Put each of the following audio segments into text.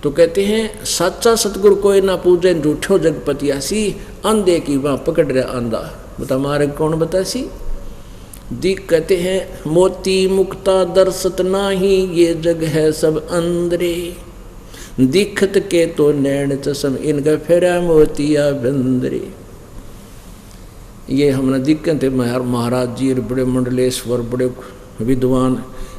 तो कहते हैं सच्चा सतगुरु कोई ना पूजे झूठो जगपतियासी, अंधे की वहाँ पकड़ रहा आंधा, बता मार्ग कौन बतासी। दिख कहते हैं मोती मुक्ता दर्शत नाही, ये जग है सब अंधरे, दिखत के तो नैन चश्म इनका फेरा मोतिया बंदरे। ये हमने दिक्कत थे महाराज जी बड़े मंडलेश्वर बड़े विद्वान,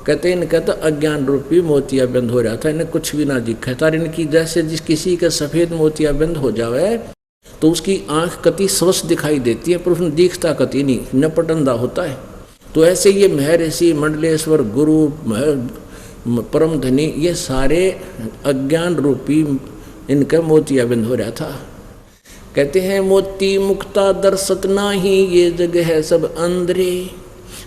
कहते इनका तो अज्ञान रूपी मोतिया बंद हो रहा था, इन्हें कुछ भी ना दिखा था। इनकी जैसे जिस किसी का सफ़ेद मोतिया बंद हो जावे तो उसकी आंख कति स्वस्थ दिखाई देती है, पर उसमें दिखता कति नहीं, नपटंदा होता है। तो ऐसे ये महर्षि मंडलेश्वर गुरु परम धनी ये सारे अज्ञान रूपी इनका मोतिया बंद हो रहा था। कहते हैं मोती मुक्ता दर्शत नाही, ये जग है सब अंधरे,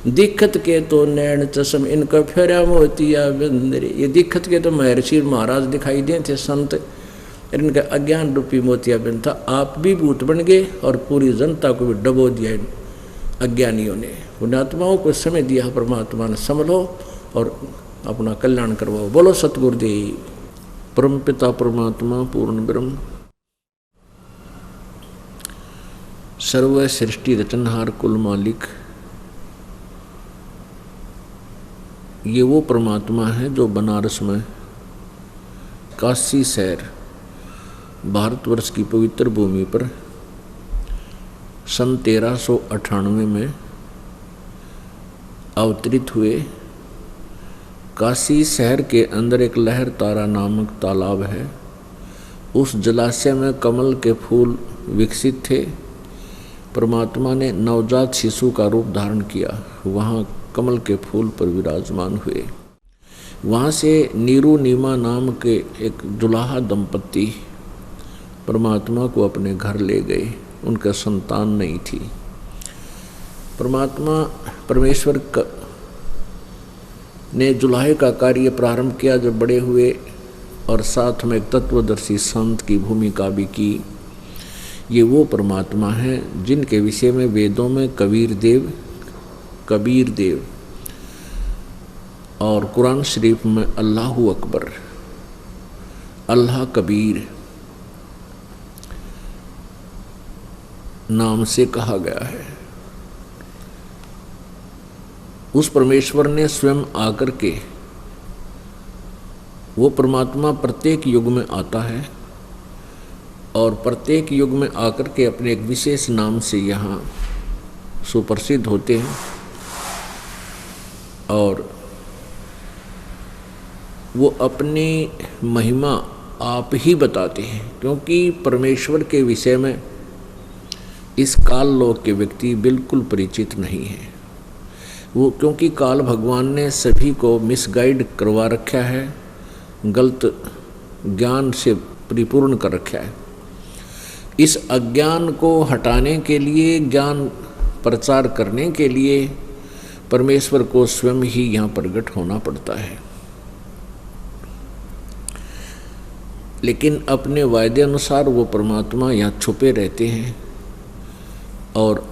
दिखत के तो नैन चश्म इनका फेरा मोतिया बंदरे। ये दिखत के तो महर्षि महाराज दिखाई दे थे संत, इनका अज्ञान रूपी मोतिया बंद था। आप भी भूत बन गए और पूरी जनता को भी डबो दिया इन अज्ञानियों ने। पुण्यात्माओं को समय दिया परमात्मा ने, संभलो और अपना कल्याण करवाओ। बोलो सतगुरुदेव। परम पिता परमात्मा पूर्ण ब्रह्म सर्व सृष्टि रचनहार कुल मालिक, ये वो परमात्मा है जो बनारस में काशी शहर भारतवर्ष की पवित्र भूमि पर सन 1398 में अवतरित हुए। काशी शहर के अंदर एक लहर तारा नामक तालाब है, उस जलाशय में कमल के फूल विकसित थे। परमात्मा ने नवजात शिशु का रूप धारण किया, वहाँ कमल के फूल पर विराजमान हुए। वहाँ से नीरू नीमा नाम के एक दुल्हा दंपत्ति परमात्मा को अपने घर ले गए, उनका संतान नहीं थी। परमेश्वर ने जुलाहे का कार्य प्रारंभ किया जब बड़े हुए, और साथ में एक तत्वदर्शी संत की भूमिका भी की। ये वो परमात्मा हैं जिनके विषय में वेदों में कबीर देव और कुरान शरीफ में अल्लाहु अकबर, अल्लाह कबीर नाम से कहा गया है। उस परमेश्वर ने स्वयं आकर के, वो परमात्मा प्रत्येक युग में आता है और प्रत्येक युग में आकर के अपने एक विशेष नाम से यहाँ सुप्रसिद्ध होते हैं, और वो अपनी महिमा आप ही बताते हैं। क्योंकि परमेश्वर के विषय में इस काल लोक के व्यक्ति बिल्कुल परिचित नहीं है। वो क्योंकि काल भगवान ने सभी को मिसगाइड करवा रखा है, गलत ज्ञान से परिपूर्ण कर रखा है। इस अज्ञान को हटाने के लिए, ज्ञान प्रचार करने के लिए परमेश्वर को स्वयं ही यहाँ प्रकट होना पड़ता है। लेकिन अपने वायदे अनुसार वो परमात्मा यहाँ छुपे रहते हैं और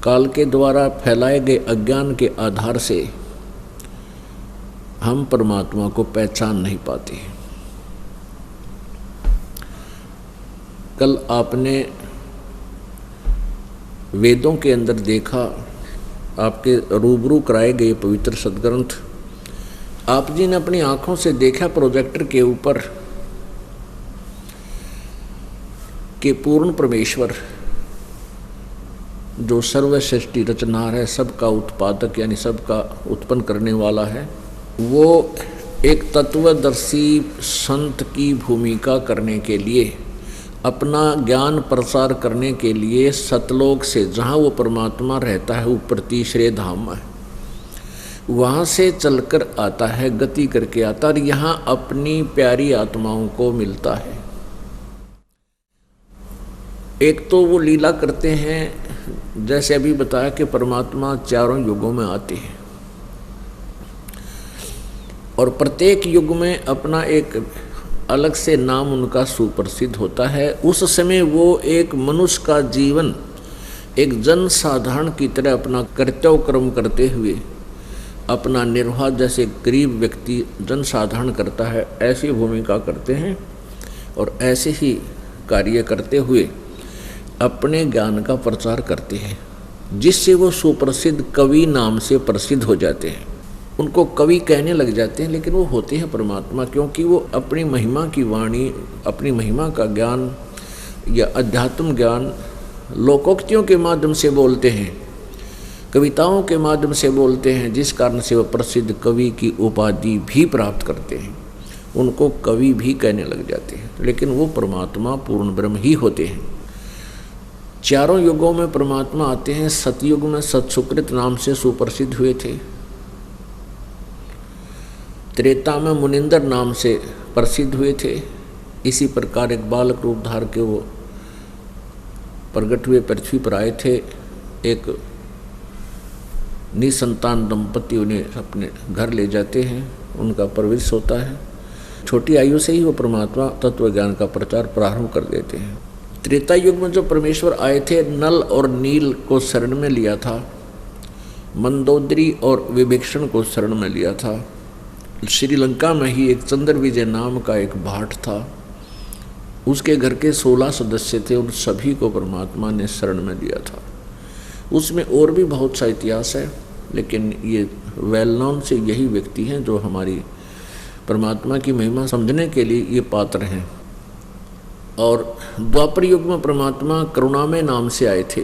काल के द्वारा फैलाए गए अज्ञान के आधार से हम परमात्मा को पहचान नहीं पाते। कल आपने वेदों के अंदर देखा, आपके रूबरू कराए गए पवित्र सदग्रंथ आप जी ने अपनी आंखों से देखा प्रोजेक्टर के ऊपर कि पूर्ण परमेश्वर जो सर्व सृष्टि रचनार है, सबका उत्पादक यानी सबका उत्पन्न करने वाला है, वो एक तत्वदर्शी संत की भूमिका करने के लिए, अपना ज्ञान प्रसार करने के लिए सतलोक से, जहाँ वो परमात्मा रहता है ऊपर तीसरे धाम में, वहाँ से चलकर आता है, गति करके आता और यहाँ अपनी प्यारी आत्माओं को मिलता है। एक तो वो लीला करते हैं, जैसे अभी बताया कि परमात्मा चारों युगों में आते हैं और प्रत्येक युग में अपना एक अलग से नाम उनका सुप्रसिद्ध होता है। उस समय वो एक मनुष्य का जीवन एक जन साधारण की तरह अपना कर्तव्य कर्म करते हुए अपना निर्वाह जैसे गरीब व्यक्ति जनसाधारण करता है ऐसी भूमिका करते हैं और ऐसे ही कार्य करते हुए अपने ज्ञान का प्रचार करते हैं, जिससे वो सुप्रसिद्ध कवि नाम से प्रसिद्ध हो जाते हैं। उनको कवि कहने लग जाते हैं, लेकिन वो होते हैं परमात्मा, क्योंकि वो अपनी महिमा की वाणी, अपनी महिमा का ज्ञान या अध्यात्म ज्ञान लोकोक्तियों के माध्यम से बोलते हैं, कविताओं के माध्यम से बोलते हैं, जिस कारण से वो प्रसिद्ध कवि की उपाधि भी प्राप्त करते हैं। उनको कवि भी कहने लग जाते हैं, लेकिन वो परमात्मा पूर्ण ब्रह्म ही होते हैं। चारों युगों में परमात्मा आते हैं। सतयुग में सतसुकृत नाम से सुप्रसिद्ध हुए थे। त्रेता में मुनिंदर नाम से प्रसिद्ध हुए थे। इसी प्रकार एक बालक रूप धार के वो प्रकट हुए, पृथ्वी पर आए थे। एक निसंतान दंपति उन्हें अपने घर ले जाते हैं, उनका प्रवेश होता है। छोटी आयु से ही वो परमात्मा तत्व ज्ञान का प्रचार प्रारंभ कर देते हैं। त्रेता युग में जो परमेश्वर आए थे, नल और नील को शरण में लिया था, मंदोदरी और विभीषण को शरण में लिया था। श्रीलंका में ही एक चंद्र विजय नाम का एक भाट था, उसके घर के 16 सदस्य थे, उन सभी को परमात्मा ने शरण में लिया था। उसमें और भी बहुत सा इतिहास है, लेकिन ये वेल नोन से यही व्यक्ति हैं जो हमारी परमात्मा की महिमा समझने के लिए ये पात्र हैं। और द्वापर युग में परमात्मा करुणामय नाम से आए थे।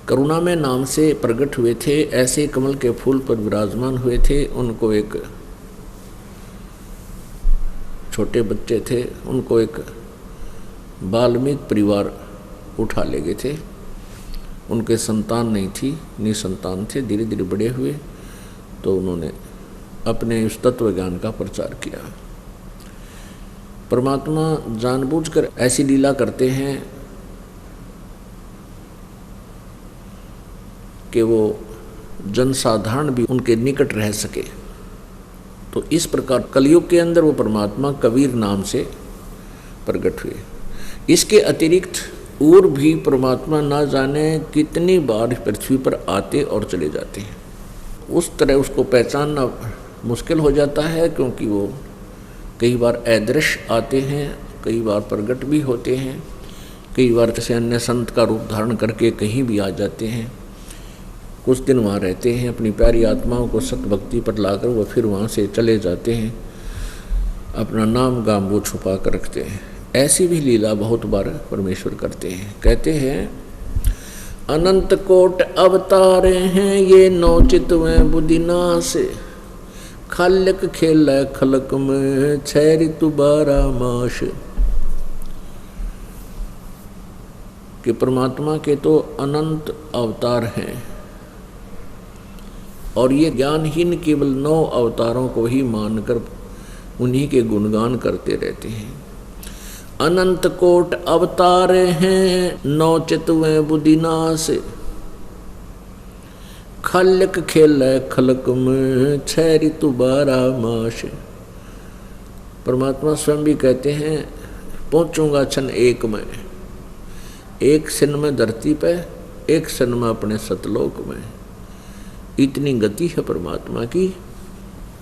करुणामय नाम से प्रकट हुए थे, ऐसे कमल के फूल पर विराजमान हुए थे। उनको एक छोटे बच्चे थे, उनको एक वाल्मीकि परिवार उठा ले गए थे। उनके संतान नहीं थी, निसंतान थे। धीरे धीरे बड़े हुए तो उन्होंने अपने उस तत्व ज्ञान का प्रचार किया। परमात्मा जानबूझकर ऐसी लीला करते हैं कि वो जनसाधारण भी उनके निकट रह सके। तो इस प्रकार कलयुग के अंदर वो परमात्मा कबीर नाम से प्रकट हुए। इसके अतिरिक्त और भी परमात्मा ना जाने कितनी बार पृथ्वी पर आते और चले जाते हैं। उस तरह उसको पहचानना मुश्किल हो जाता है, क्योंकि वो कई बार अदृश्य आते हैं, कई बार प्रकट भी होते हैं, कई बार जैसे अन्य संत का रूप धारण करके कहीं भी आ जाते हैं। कुछ दिन वहाँ रहते हैं, अपनी प्यारी आत्माओं को सत भक्ति पर लाकर वो फिर वहाँ से चले जाते हैं, अपना नाम गाम वो छुपा कर रखते हैं। ऐसी भी लीला बहुत बार परमेश्वर करते हैं। कहते हैं अनंत कोट अवतारे हैं ये नौचित में बुद्धिनाश, खाल्यक खेल खलक में 6 ऋतु 12 मास। कि परमात्मा के तो अनंत अवतार हैं और ये ज्ञानहीन केवल 9 अवतारों को ही मानकर उन्हीं के गुणगान करते रहते हैं। अनंत कोट अवतार हैं नौचित में बुद्धिनाश, खल्यक खेल खलक में 6 ऋतु 12 मास। परमात्मा स्वयं भी कहते हैं पहुँचूंगा क्षण एक में, एक क्षण में धरती पे, एक क्षण में अपने सतलोक में। इतनी गति है परमात्मा की।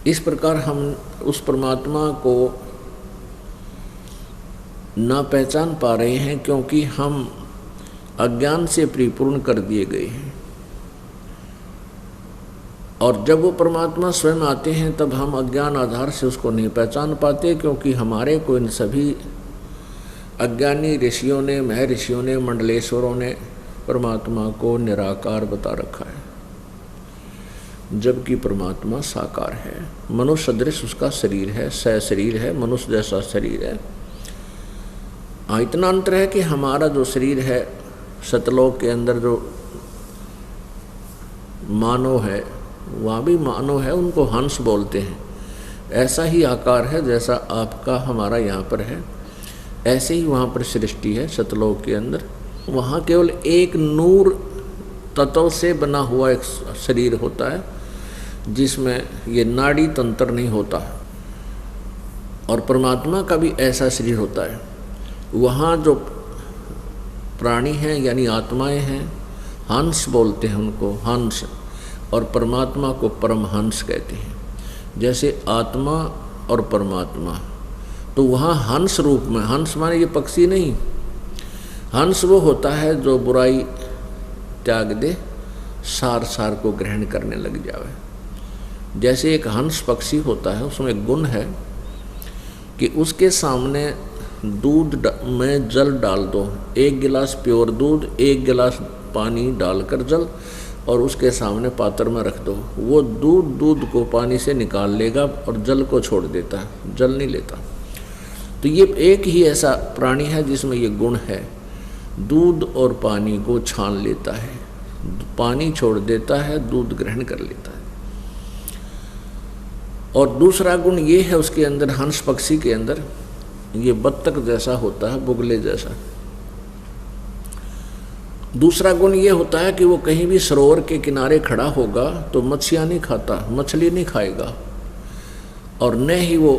इस प्रकार हम उस परमात्मा को ना पहचान पा रहे हैं, क्योंकि हम अज्ञान से परिपूर्ण कर दिए गए हैं। और जब वो परमात्मा स्वयं आते हैं तब हम अज्ञान आधार से उसको नहीं पहचान पाते, क्योंकि हमारे को इन सभी अज्ञानी ऋषियों ने, महर्षियों ने, मंडलेश्वरों ने परमात्मा को निराकार बता रखा है, जबकि परमात्मा साकार है। मनुष्य सदृश उसका शरीर है, शरीर है, मनुष्य जैसा शरीर है। इतना अंतर है कि हमारा जो शरीर है सतलोक के अंदर जो मानव है, वहाँ भी मानव है, उनको हंस बोलते हैं। ऐसा ही आकार है जैसा आपका हमारा यहाँ पर है, ऐसे ही वहाँ पर सृष्टि है सतलोक के अंदर। वहाँ केवल एक नूर तत्व से बना हुआ एक शरीर होता है, जिसमें ये नाड़ी तंत्र नहीं होता। और परमात्मा का भी ऐसा शरीर होता है। वहाँ जो प्राणी हैं यानी आत्माएं हैं, हंस बोलते हैं उनको, हंस, और परमात्मा को परमहंस कहते हैं। जैसे आत्मा और परमात्मा, तो वहाँ हंस रूप में, हंस माने ये पक्षी नहीं, हंस वो होता है जो बुराई त्याग दे, सार सार को ग्रहण करने लग जावे। जैसे एक हंस पक्षी होता है, उसमें गुण है कि उसके सामने दूध में जल डाल दो, 1 गिलास प्योर दूध, 1 गिलास पानी डालकर जल, और उसके सामने पात्र में रख दो, वो दूध को पानी से निकाल लेगा और जल को छोड़ देता है, जल नहीं लेता। तो ये एक ही ऐसा प्राणी है जिसमें ये गुण है, दूध और पानी को छान लेता है, पानी छोड़ देता है, दूध ग्रहण कर लेता है। और दूसरा गुण ये है उसके अंदर, हंस पक्षी के अंदर, ये बत्तख जैसा होता है, बुगले जैसा। दूसरा गुण ये होता है कि वो कहीं भी सरोवर के किनारे खड़ा होगा तो मच्छियाँ नहीं खाता, मछली नहीं खाएगा, और न ही वो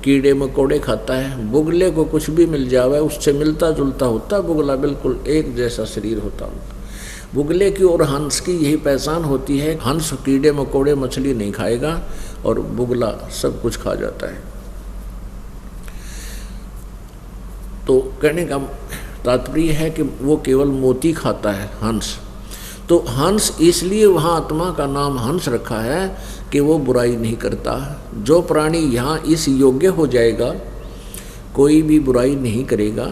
कीड़े मकोड़े खाता है। बुगले को कुछ भी मिल जावे, उससे मिलता जुलता होता बुगला, बिल्कुल एक जैसा शरीर होता उनका। बुगले की और हंस की यही पहचान होती है, हंस कीड़े मकोड़े मछली नहीं खाएगा और बुगला सब कुछ खा जाता है। तो कहने का तात्पर्य है कि वो केवल मोती खाता है हंस। तो हंस इसलिए वहाँ आत्मा का नाम हंस रखा है कि वो बुराई नहीं करता। जो प्राणी यहाँ इस योग्य हो जाएगा, कोई भी बुराई नहीं करेगा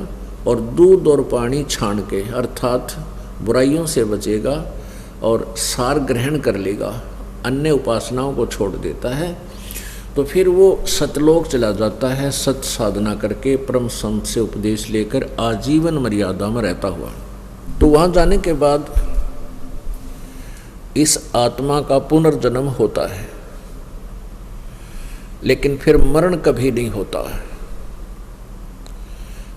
और दूध और पानी छान के अर्थात बुराइयों से बचेगा और सार ग्रहण कर लेगा, अन्य उपासनाओं को छोड़ देता है, तो फिर वो सतलोक चला जाता है, सत साधना करके परम संत से उपदेश लेकर आजीवन मर्यादा में रहता हुआ। तो वहाँ जाने के बाद इस आत्मा का पुनर्जन्म होता है, लेकिन फिर मरण कभी नहीं होता है।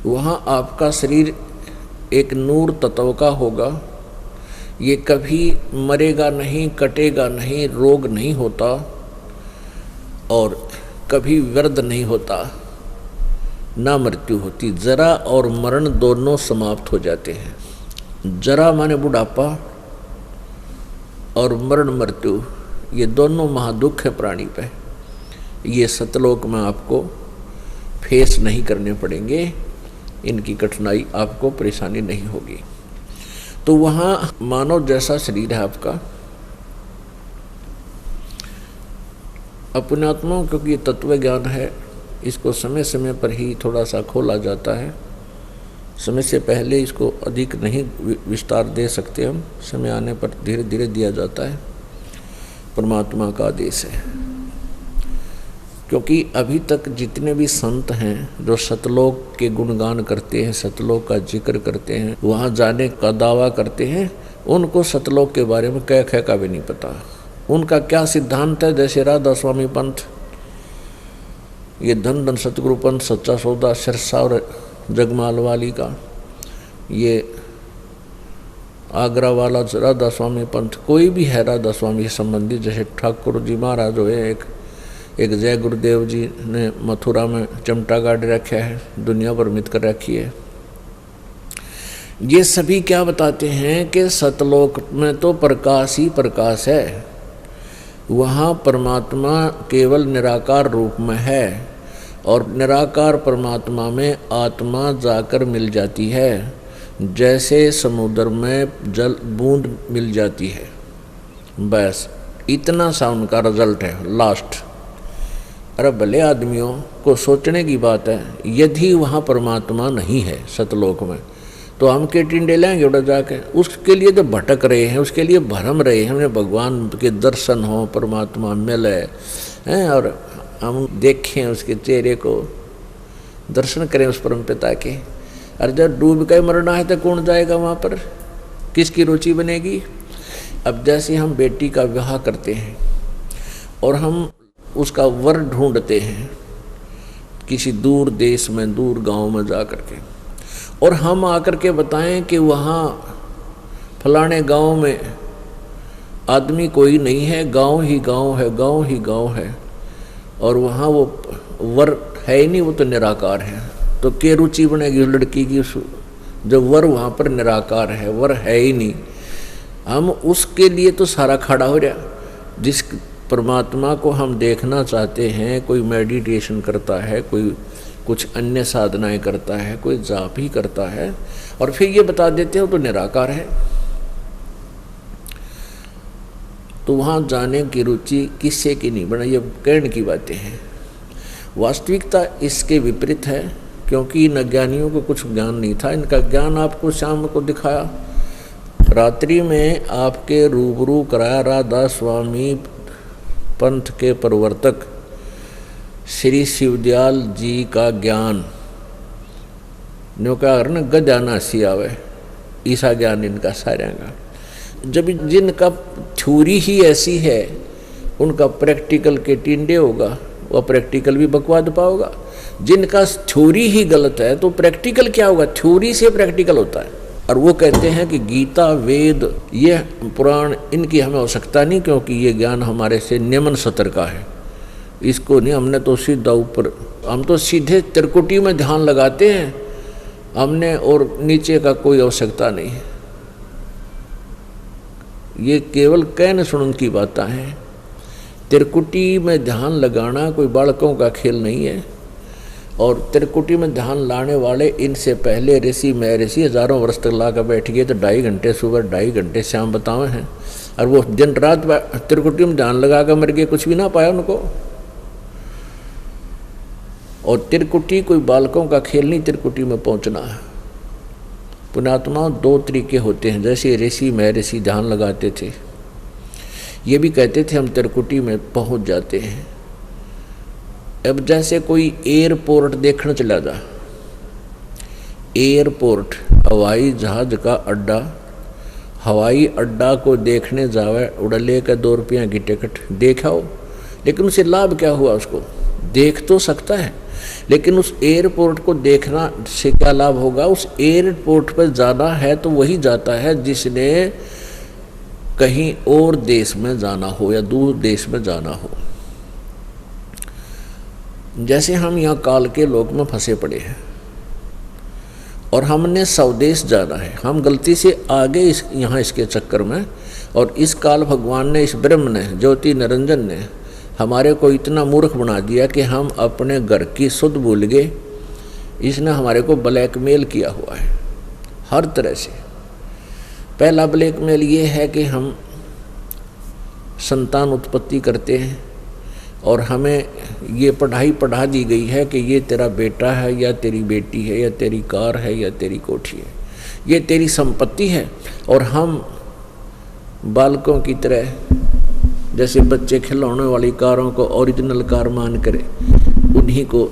वहाँ आपका शरीर एक नूर तत्व का होगा, ये कभी मरेगा नहीं, कटेगा नहीं, रोग नहीं होता और कभी व्यर्थ नहीं होता, ना मृत्यु होती। जरा और मरण दोनों समाप्त हो जाते हैं। जरा माने बुढ़ापा और मरण मृत्यु, ये दोनों महादुख है प्राणी पे। ये सतलोक में आपको फेस नहीं करने पड़ेंगे, इनकी कठिनाई आपको परेशानी नहीं होगी। तो वहाँ मानव जैसा शरीर है आपका। अपने आत्माओं, क्योंकि ये तत्व ज्ञान है, इसको समय समय पर ही थोड़ा सा खोला जाता है। समय से पहले इसको अधिक नहीं विस्तार दे सकते हम, समय आने पर धीरे धीरे दिया जाता है, परमात्मा का आदेश है। क्योंकि अभी तक जितने भी संत हैं जो सतलोक के गुणगान करते हैं, सतलोक का जिक्र करते हैं, वहाँ जाने का दावा करते हैं, उनको सतलोक के बारे में कै खे का भी नहीं पता। उनका क्या सिद्धांत है, जैसे राधा स्वामी पंथ, ये धन धन सतगुरु पंथ, सच्चा सौदा, सिरसा और जगमाल वाली का, ये आगरा वाला राधा स्वामी पंथ, कोई भी है राधा स्वामी संबंधी, जैसे ठाकुर जी महाराज हो, एक जय गुरुदेव जी ने मथुरा में चमटा गाड़ रखा है, दुनिया भ्रमित कर रखी है। ये सभी क्या बताते हैं कि सतलोक में तो प्रकाश ही प्रकाश है, वहाँ परमात्मा केवल निराकार रूप में है और निराकार परमात्मा में आत्मा जाकर मिल जाती है, जैसे समुद्र में जल बूंद मिल जाती है। बस इतना सा उनका रिजल्ट है लास्ट। अरे भले आदमियों को सोचने की बात है, यदि वहाँ परमात्मा नहीं है सतलोक में, तो हम के टिंडे लेंगे उड़ा जाके। उसके लिए तो भटक रहे हैं, उसके लिए भरम रहे हैं, हमें भगवान के दर्शन हो, परमात्मा मिले हैं और हम देखें उसके चेहरे को, दर्शन करें उस परम पिता के। अरे जब डूब के मरना है तो कौन जाएगा वहाँ पर, किसकी रुचि बनेगी। अब जैसे हम बेटी का विवाह करते हैं और हम उसका वर ढूंढते हैं किसी दूर देश में, दूर गांव में जा कर के, और हम आकर के बताएं कि वहाँ फलाने गांव में आदमी कोई नहीं है, गांव ही गांव है, गांव ही गांव है, और वहाँ वो वर है ही नहीं, वो तो निराकार है, तो क्या रुचि बनेगी उस लड़की की, जब वर वहाँ पर निराकार है, वर है ही नहीं। हम उसके लिए तो सारा खड़ा हो रहा। जिस परमात्मा को हम देखना चाहते हैं, कोई मेडिटेशन करता है, कोई कुछ अन्य साधनाएं करता है, कोई जाप ही करता है, और फिर ये बता देते हो तो निराकार है। तो वहाँ जाने की रुचि किससे की नहीं बना, ये कहने की बातें हैं। वास्तविकता इसके विपरीत है, क्योंकि इन अज्ञानियों को कुछ ज्ञान नहीं था। इनका ज्ञान आपको शाम को दिखाया, रात्रि में आपके रूबरू कराया राधा स्वामी पंथ के प्रवर्तक श्री शिवदयाल जी का ज्ञान। न्यो क्या करना गद्या नासी आवे, ईसा ज्ञान इनका सारे का। जब जिनका थ्योरी ही ऐसी है, उनका प्रैक्टिकल के टिंडे होगा, वह प्रैक्टिकल भी बकवाद पाओगा। जिनका थ्योरी ही गलत है तो प्रैक्टिकल क्या होगा, थ्योरी से प्रैक्टिकल होता है। और वो कहते हैं कि गीता वेद ये पुराण इनकी हमें आवश्यकता नहीं, क्योंकि ये ज्ञान हमारे से निम्न स्तर का है, इसको नहीं। हमने तो सीधा ऊपर, हम तो सीधे त्रिकुटी में ध्यान लगाते हैं हमने, और नीचे का कोई आवश्यकता नहीं है। ये केवल कहने सुनने की बातें हैं। त्रिकुटी में ध्यान लगाना कोई बालकों का खेल नहीं है। और त्रिकुटी में ध्यान लाने वाले इनसे पहले ऋषि महर्षि हजारों वर्ष तक ला कर बैठ गए, तो 2.5 घंटे सुबह 2.5 घंटे शाम बताए हैं, और वो दिन रात त्रिकुटी में ध्यान लगा कर मर गए, कुछ भी ना पाया उनको। और त्रिकुटी कोई बालकों का खेल नहीं, त्रिकुटी में पहुंचना है। पुण्यात्मा 2 तरीके होते हैं, जैसे ऋषि महर्षि ध्यान लगाते थे, ये भी कहते थे हम त्रिकुटी में पहुंच जाते हैं। अब जैसे कोई एयरपोर्ट देखने चला जा, एयरपोर्ट हवाई जहाज का अड्डा, हवाई अड्डा को देखने जावे, उड़ले का 2 रुपया की टिकट देखाओ, लेकिन उसे लाभ क्या हुआ, उसको देख तो सकता है, लेकिन उस एयरपोर्ट को देखना से क्या लाभ होगा। उस एयरपोर्ट पर जाना है तो वही जाता है जिसने कहीं और देश में जाना हो या दूर देश में जाना हो। जैसे हम यहाँ काल के लोक में फंसे पड़े हैं और हमने स्वदेश जाना है, हम गलती से आगे यहाँ इसके चक्कर में, और इस काल भगवान ने, इस ब्रह्म ने, ज्योति निरंजन ने हमारे को इतना मूर्ख बना दिया कि हम अपने घर की सुध भूल गए। इसने हमारे को ब्लैकमेल किया हुआ है हर तरह से। पहला ब्लैकमेल ये है कि हम संतान उत्पत्ति करते हैं और हमें ये पढ़ाई पढ़ा दी गई है कि ये तेरा बेटा है या तेरी बेटी है या तेरी कार है या तेरी कोठी है, ये तेरी संपत्ति है। और हम बालकों की तरह, जैसे बच्चे खिलौने वाली कारों को ओरिजिनल कार मान कर उन्हीं को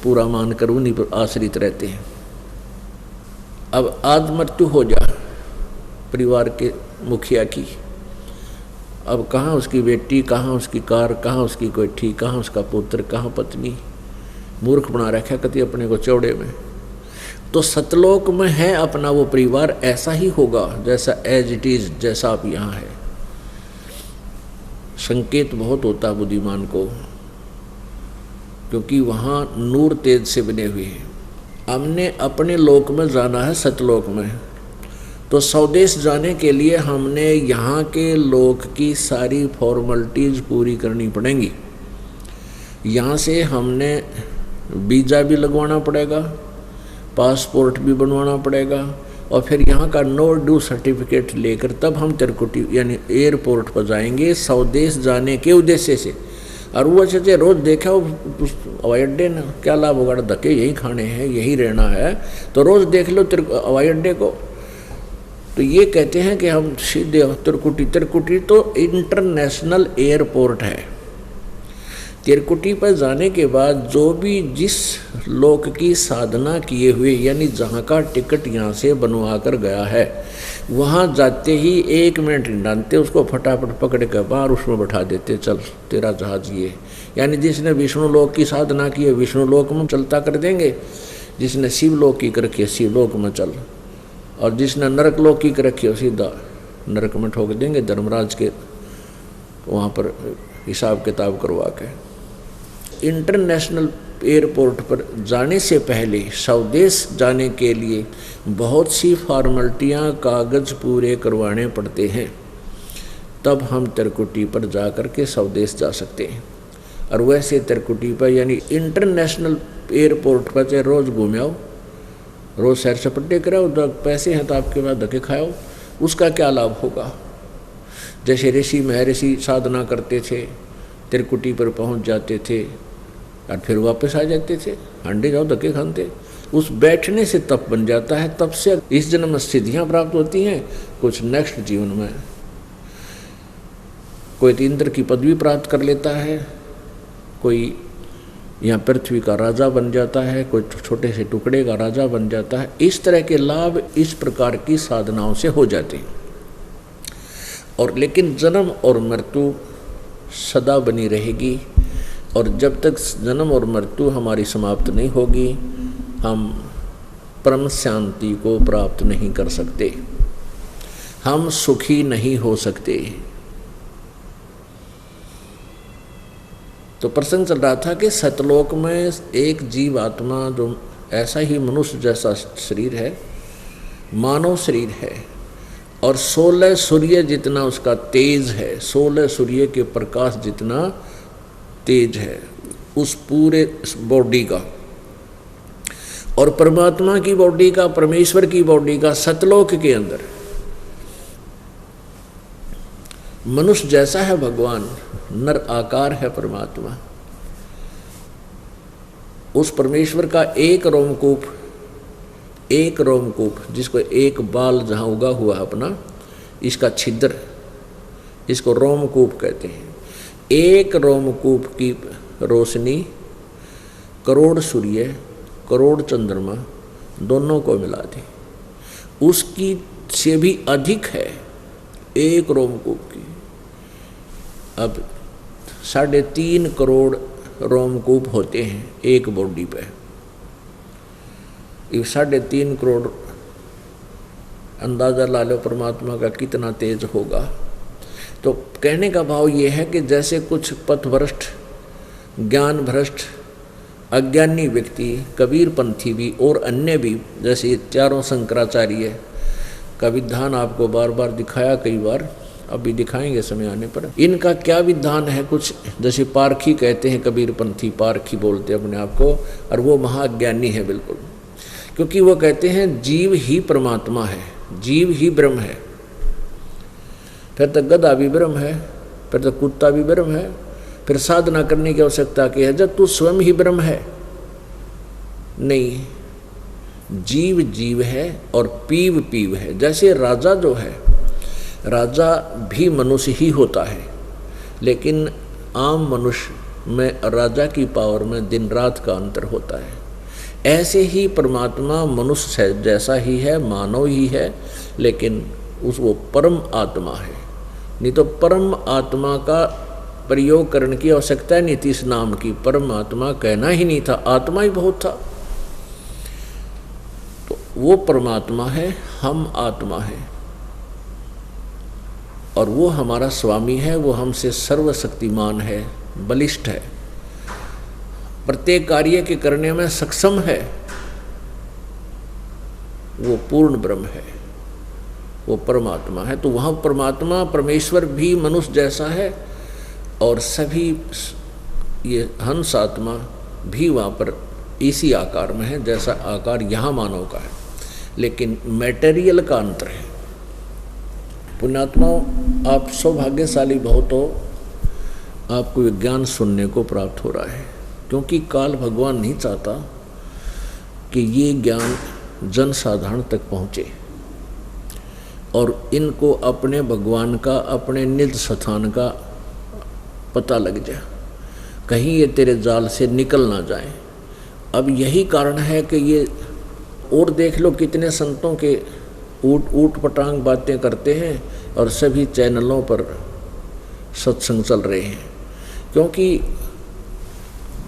पूरा मानकर उन्हीं पर आश्रित रहते हैं। अब आज मृत्यु हो जा परिवार के मुखिया की, अब कहाँ उसकी बेटी, कहाँ उसकी कार, कहाँ उसकी कोठी, कहाँ उसका पुत्र, कहाँ पत्नी, मूर्ख बना रखा कति अपने को चौड़े में। तो सतलोक में है अपना वो परिवार, ऐसा ही होगा जैसा एज इट इज, जैसा आप यहाँ है। संकेत बहुत होता है बुद्धिमान को, क्योंकि वहाँ नूर तेज से बने हुए हैं। हमने अपने लोक में जाना है, सतलोक में, तो स्वदेश जाने के लिए हमने यहाँ के लोक की सारी फॉर्मेलिटीज पूरी करनी पड़ेंगी। यहाँ से हमने वीज़ा भी लगवाना पड़ेगा, पासपोर्ट भी बनवाना पड़ेगा, और फिर यहाँ का नो ड्यू सर्टिफिकेट लेकर तब हम त्रिकुटी यानी एयरपोर्ट पर जाएंगे स्वदेश जाने के उद्देश्य से। और वो अच्छे रोज़ देखा हवाई अड्डे ना, क्या लाभ होगा, धक्के यही खाने हैं, यही रहना है, तो रोज़ देख लो हवाई अड्डे को। तो ये कहते हैं कि हम सीधे त्रिकुटी तो इंटरनेशनल एयरपोर्ट है। त्रिकुटी पर जाने के बाद जो भी जिस लोक की साधना किए हुए, यानी जहाँ का टिकट यहाँ से बनवा कर गया है, वहाँ जाते ही 1 मिनट नहीं डालते, उसको फटाफट पकड़ कर बाहर उसमें बैठा देते, चल तेरा जहाज ये। यानी जिसने विष्णु लोक की साधना की है विष्णु लोक में चलता कर देंगे, जिसने शिव लोक की कर रखी है शिव लोक में चल, और जिसने नरक लोक की कर रखी है सीधा नरक में ठोक देंगे, धर्मराज के वहाँ पर हिसाब किताब करवा के। इंटरनेशनल एयरपोर्ट पर जाने से पहले स्वदेश जाने के लिए बहुत सी फॉर्मेलिटियाँ कागज़ पूरे करवाने पड़ते हैं, तब हम त्रिकुटी पर जा कर के स्वदेश जा सकते हैं। और वैसे त्रिकुटी पर यानी इंटरनेशनल एयरपोर्ट पर चाहे रोज़ घूमे आओ, रोज़ सैर सपट्टे कराओ, पैसे हैं तो आपके पास धक्के खाओ, उसका क्या लाभ होगा। जैसे ऋषि महर्षि साधना करते थे, त्रिकुटी पर पहुंच जाते थे और फिर वापस आ जाते थे, अंडे जाओ धक्के खाते, उस बैठने से तप बन जाता है, तब से इस जन्म में सिद्धियाँ प्राप्त होती हैं, कुछ नेक्स्ट जीवन में कोई इंद्र की पदवी प्राप्त कर लेता है, कोई यहाँ पृथ्वी का राजा बन जाता है, कोई छोटे से टुकड़े का राजा बन जाता है। इस तरह के लाभ इस प्रकार की साधनाओं से हो जाते हैं। और लेकिन जन्म और मृत्यु सदा बनी रहेगी, और जब तक जन्म और मृत्यु हमारी समाप्त नहीं होगी, हम परम शांति को प्राप्त नहीं कर सकते, हम सुखी नहीं हो सकते। तो प्रसंग चल रहा था कि सतलोक में एक जीव आत्मा जो ऐसा ही मनुष्य जैसा शरीर है, मानव शरीर है, और 16 सूर्य जितना उसका तेज है, 16 सूर्य के प्रकाश जितना तेज है उस पूरे बॉडी का, और परमात्मा की बॉडी का, परमेश्वर की बॉडी का सतलोक के अंदर मनुष्य जैसा है भगवान, नर आकार है परमात्मा। उस परमेश्वर का एक रोमकूप जिसको एक बाल जहाँ उगा हुआ अपना, इसका छिद्र, इसको रोमकूप कहते हैं। एक रोमकूप की रोशनी करोड़ सूर्य, करोड़ चंद्रमा दोनों को मिला दी, उसकी से भी अधिक है एक रोमकूप की। अब 3.5 करोड़ रोमकूप होते हैं एक बॉडी पे। ये 3.5 करोड़ अंदाज़ा ला लो परमात्मा का कितना तेज होगा। तो कहने का भाव ये है कि जैसे कुछ पथभ्रष्ट, ज्ञान भ्रष्ट, अज्ञानी व्यक्ति, कबीरपंथी भी और अन्य भी, जैसे ये चारों शंकराचार्य का विधान आपको बार बार दिखाया, कई बार अभी दिखाएंगे समय आने पर। इनका क्या विधान है, कुछ जैसे पारखी कहते हैं, कबीरपंथी पारखी बोलते हैं अपने आप को, और वो महाज्ञानी है बिल्कुल, क्योंकि वो कहते हैं जीव ही परमात्मा है, जीव ही ब्रह्म है। फिर तो गधा भी ब्रह्म है, फिर तो कुत्ता भी ब्रह्म है, फिर साधना करने की आवश्यकता क्या है जब तू स्वयं ही ब्रह्म है। नहीं, जीव जीव है और पीव पीव है। जैसे राजा जो है, राजा भी मनुष्य ही होता है, लेकिन आम मनुष्य में राजा की पावर में दिन रात का अंतर होता है। ऐसे ही परमात्मा मनुष्य जैसा ही है, मानव ही है, लेकिन वो परम आत्मा है। नहीं तो परम आत्मा का प्रयोग करने की आवश्यकता नहीं थी इस नाम की, परम आत्मा कहना ही नहीं था, आत्मा ही बहुत था। तो वो परमात्मा है, हम आत्मा है, और वो हमारा स्वामी है, वो हमसे सर्वशक्तिमान है, बलिष्ठ है, प्रत्येक कार्य के करने में सक्षम है। वो पूर्ण ब्रह्म है, वो परमात्मा है। तो वहाँ परमात्मा परमेश्वर भी मनुष्य जैसा है, और सभी ये हंस आत्मा भी वहाँ पर इसी आकार में है जैसा आकार यहाँ मानव का है, लेकिन मैटेरियल का अंतर है। पुण्यात्माओं, आप सौभाग्यशाली बहुत हो, आपको ज्ञान सुनने को प्राप्त हो रहा है, क्योंकि काल भगवान नहीं चाहता कि ये ज्ञान जन साधारण तक पहुँचे और इनको अपने भगवान का, अपने निज स्थान का पता लग जाए, कहीं ये तेरे जाल से निकल ना जाए। अब यही कारण है कि ये, और देख लो कितने संतों के ऊट पटांग बातें करते हैं और सभी चैनलों पर सत्संग चल रहे हैं, क्योंकि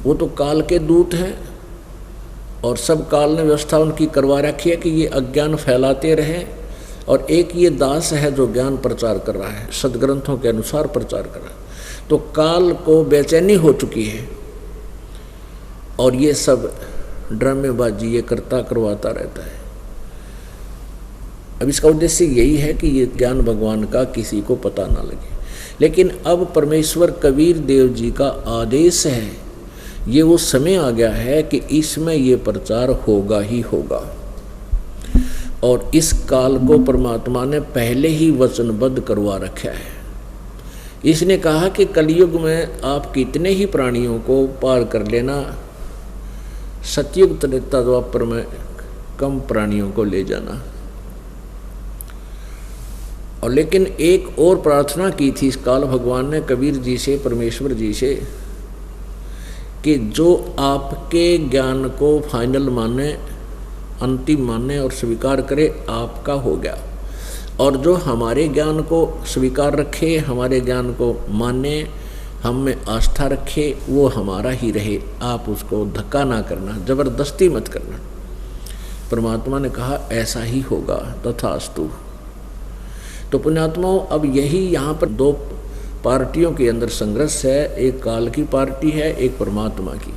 वो तो काल के दूत हैं और सब काल ने व्यवस्था उनकी करवा रखी है कि ये अज्ञान फैलाते रहें, और एक ये दास है जो ज्ञान प्रचार कर रहा है, सदग्रंथों के अनुसार प्रचार कर रहा है। तो काल को बेचैनी हो चुकी है और ये सब ड्रामेबाजी ये करवाता रहता है। अब इसका उद्देश्य यही है कि ये ज्ञान भगवान का किसी को पता ना लगे। लेकिन अब परमेश्वर कबीर देव जी का आदेश है, ये वो समय आ गया है कि इसमें ये प्रचार होगा ही होगा। और इस काल को परमात्मा ने पहले ही वचनबद्ध करवा रखा है। इसने कहा कि कलयुग में आप कितने ही प्राणियों को पार कर लेना, सतयुग त्रेता द्वापर में कम प्राणियों को ले जाना। और लेकिन एक और प्रार्थना की थी इस काल भगवान ने कबीर जी से, परमेश्वर जी से, कि जो आपके ज्ञान को फाइनल माने, अंतिम माने और स्वीकार करे, आपका हो गया। और जो हमारे ज्ञान को स्वीकार रखे, हमारे ज्ञान को माने, हम में आस्था रखे, वो हमारा ही रहे। आप उसको धक्का ना करना, जबरदस्ती मत करना। परमात्मा ने कहा ऐसा ही होगा, तथास्तु। तो पुण्यात्माओं, अब यही यहाँ पर दो पार्टियों के अंदर संघर्ष है, एक काल की पार्टी है, एक परमात्मा की।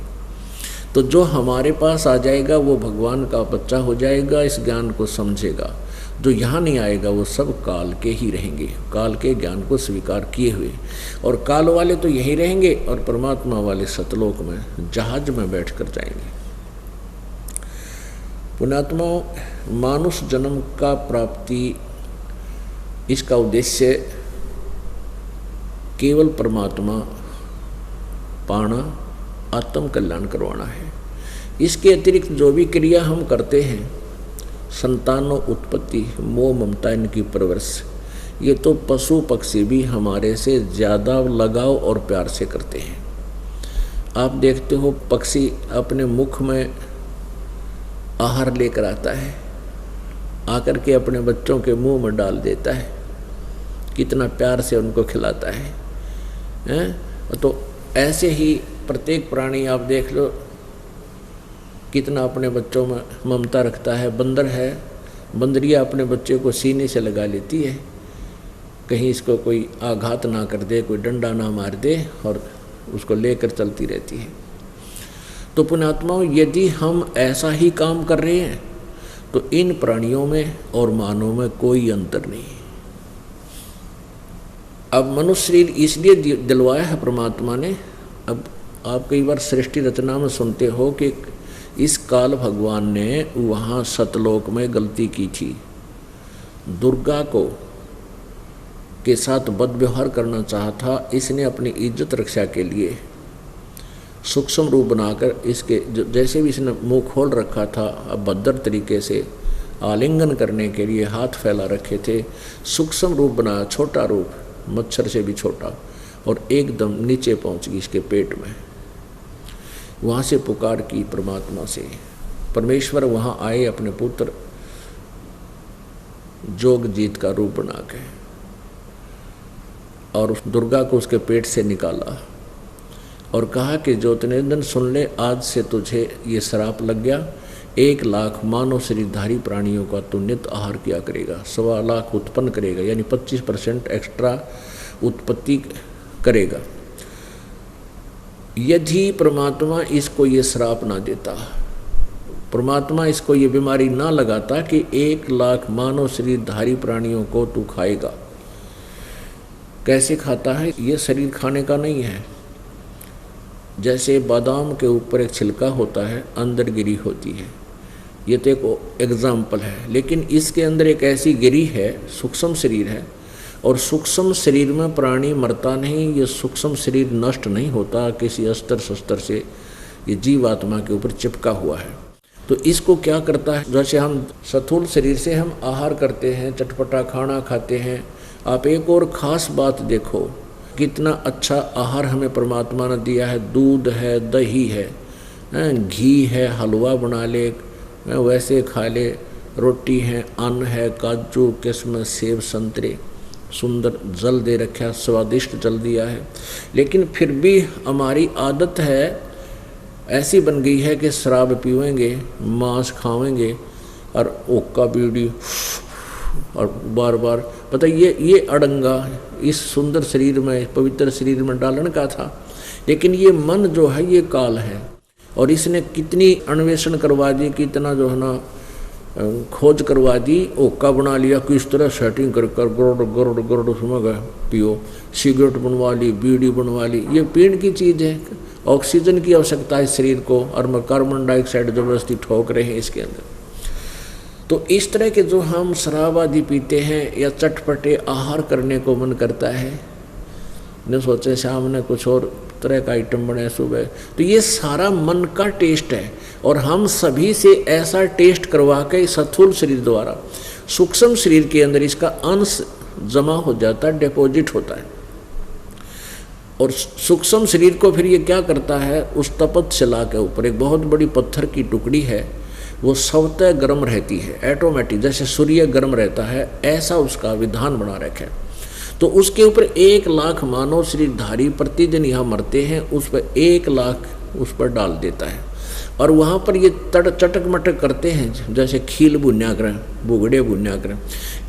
तो जो हमारे पास आ जाएगा वो भगवान का बच्चा हो जाएगा, इस ज्ञान को समझेगा। जो यहाँ नहीं आएगा वो सब काल के ही रहेंगे, काल के ज्ञान को स्वीकार किए हुए। और काल वाले तो यही रहेंगे और परमात्मा वाले सतलोक में जहाज में बैठ कर जाएंगे। पुण्यात्माओं, मानुष जन्म का प्राप्ति, इसका उद्देश्य केवल परमात्मा पाना, आत्म कल्याण करवाना है। इसके अतिरिक्त जो भी क्रिया हम करते हैं, संतानों उत्पत्ति, मोह ममता, इनकी परवरिश, ये तो पशु पक्षी भी हमारे से ज़्यादा लगाव और प्यार से करते हैं। आप देखते हो पक्षी अपने मुख में आहार लेकर आता है, आकर के अपने बच्चों के मुंह में डाल देता है, कितना प्यार से उनको खिलाता है, हैं? तो ऐसे ही प्रत्येक प्राणी आप देख लो कितना अपने बच्चों में ममता रखता है। बंदर है, बंदरिया अपने बच्चे को सीने से लगा लेती है, कहीं इसको कोई आघात ना कर दे, कोई डंडा ना मार दे, और उसको लेकर चलती रहती है। तो पुण्यात्माओं, यदि हम ऐसा ही काम कर रहे हैं तो इन प्राणियों में और मानव में कोई अंतर नहीं। अब मनुष्य शरीर इसलिए दिलवाया है परमात्मा ने। अब आप कई बार सृष्टि रचना में सुनते हो कि इस काल भगवान ने वहाँ सतलोक में गलती की थी, दुर्गा को के साथ बदव्यवहार करना चाहा था। इसने अपनी इज्जत रक्षा के लिए सूक्ष्म रूप बनाकर इसके जैसे भी इसने मुंह खोल रखा था, अभद्र तरीके से आलिंगन करने के लिए हाथ फैला रखे थे, सूक्ष्म रूप बनाया, छोटा रूप, मच्छर से भी छोटा, और एकदम नीचे पहुंच गई इसके पेट में। वहाँ से पुकार की परमात्मा से, परमेश्वर वहाँ आए अपने पुत्र जोगजीत का रूप बना के, और उस दुर्गा को उसके पेट से निकाला और कहा कि ज्योतिर्नंदन सुन ले, आज से तुझे ये श्राप लग गया। 1 लाख मानव शरीरधारी प्राणियों का तू नित्य आहार किया करेगा, 1.25 लाख उत्पन्न करेगा, यानी 25% एक्स्ट्रा उत्पत्ति करेगा। यदि परमात्मा इसको ये श्राप ना देता, परमात्मा इसको ये बीमारी ना लगाता कि 1 लाख मानव शरीरधारी प्राणियों को तू खाएगा। कैसे खाता है? ये शरीर खाने का नहीं है। जैसे बादाम के ऊपर एक छिलका होता है, अंदर गिरी होती है, ये तो एक एग्जाम्पल है। लेकिन इसके अंदर एक ऐसी गिरी है, सूक्ष्म शरीर है, और सूक्ष्म शरीर में प्राणी मरता नहीं, ये सूक्ष्म शरीर नष्ट नहीं होता किसी अस्त्र शस्त्र से, ये जीवात्मा के ऊपर चिपका हुआ है। तो इसको क्या करता है, जैसे हम स्थूल शरीर से हम आहार करते हैं, चटपटा खाना खाते हैं। आप एक और ख़ास बात देखो, कितना अच्छा आहार हमें परमात्मा ने दिया है। दूध है, दही है, घी है, हलवा बना ले, वैसे खा ले, रोटी है, अन्न है, काजू किस्म, सेब, संतरे, सुंदर जल दे रखा, स्वादिष्ट जल दिया है। लेकिन फिर भी हमारी आदत है ऐसी बन गई है कि शराब पीवेंगे, मांस खावेंगे और ओक्का बीड़ी और बार बार, पता ये अड़ंगा इस सुंदर शरीर में, पवित्र शरीर में डालने का था। लेकिन ये मन जो है ये काल है, और इसने कितनी अन्वेषण करवा दी, कितना जो है ना खोज करवा दी, ओका बना लिया, किस तरह सेटिंग कर कर गरोड़ उसमें गए पियो, सिगरेट बनवा ली, बीड़ी बनवा ली। ये पीण की चीज़ है, ऑक्सीजन की आवश्यकता है शरीर को, और कार्बन डाइऑक्साइड जबरदस्ती ठोक रहे हैं इसके अंदर। तो इस तरह के जो हम शराब आदि पीते हैं या चटपटे आहार करने को मन करता है, न सोचे शाम ने कुछ और तरह का आइटम बने सुबह, तो ये सारा मन का टेस्ट है। और हम सभी से ऐसा टेस्ट करवा के स्थूल शरीर द्वारा सूक्ष्म शरीर के अंदर इसका अंश जमा हो जाता है, डिपॉजिट होता है। और सूक्ष्म शरीर को फिर ये क्या करता है, उस तपत शिला के ऊपर एक बहुत बड़ी पत्थर की टुकड़ी है, वो स्वतः गर्म रहती है, ऑटोमेटिक, जैसे सूर्य गर्म रहता है ऐसा उसका विधान बना रखा है। तो उसके ऊपर 1 लाख मानव शरीरधारी प्रतिदिन यहाँ मरते हैं, उस पर 1 लाख उस पर डाल देता है। और वहाँ पर ये चटक मटक करते हैं, जैसे खील बुन्याग्रह, बुगड़े बुन्याग्रह,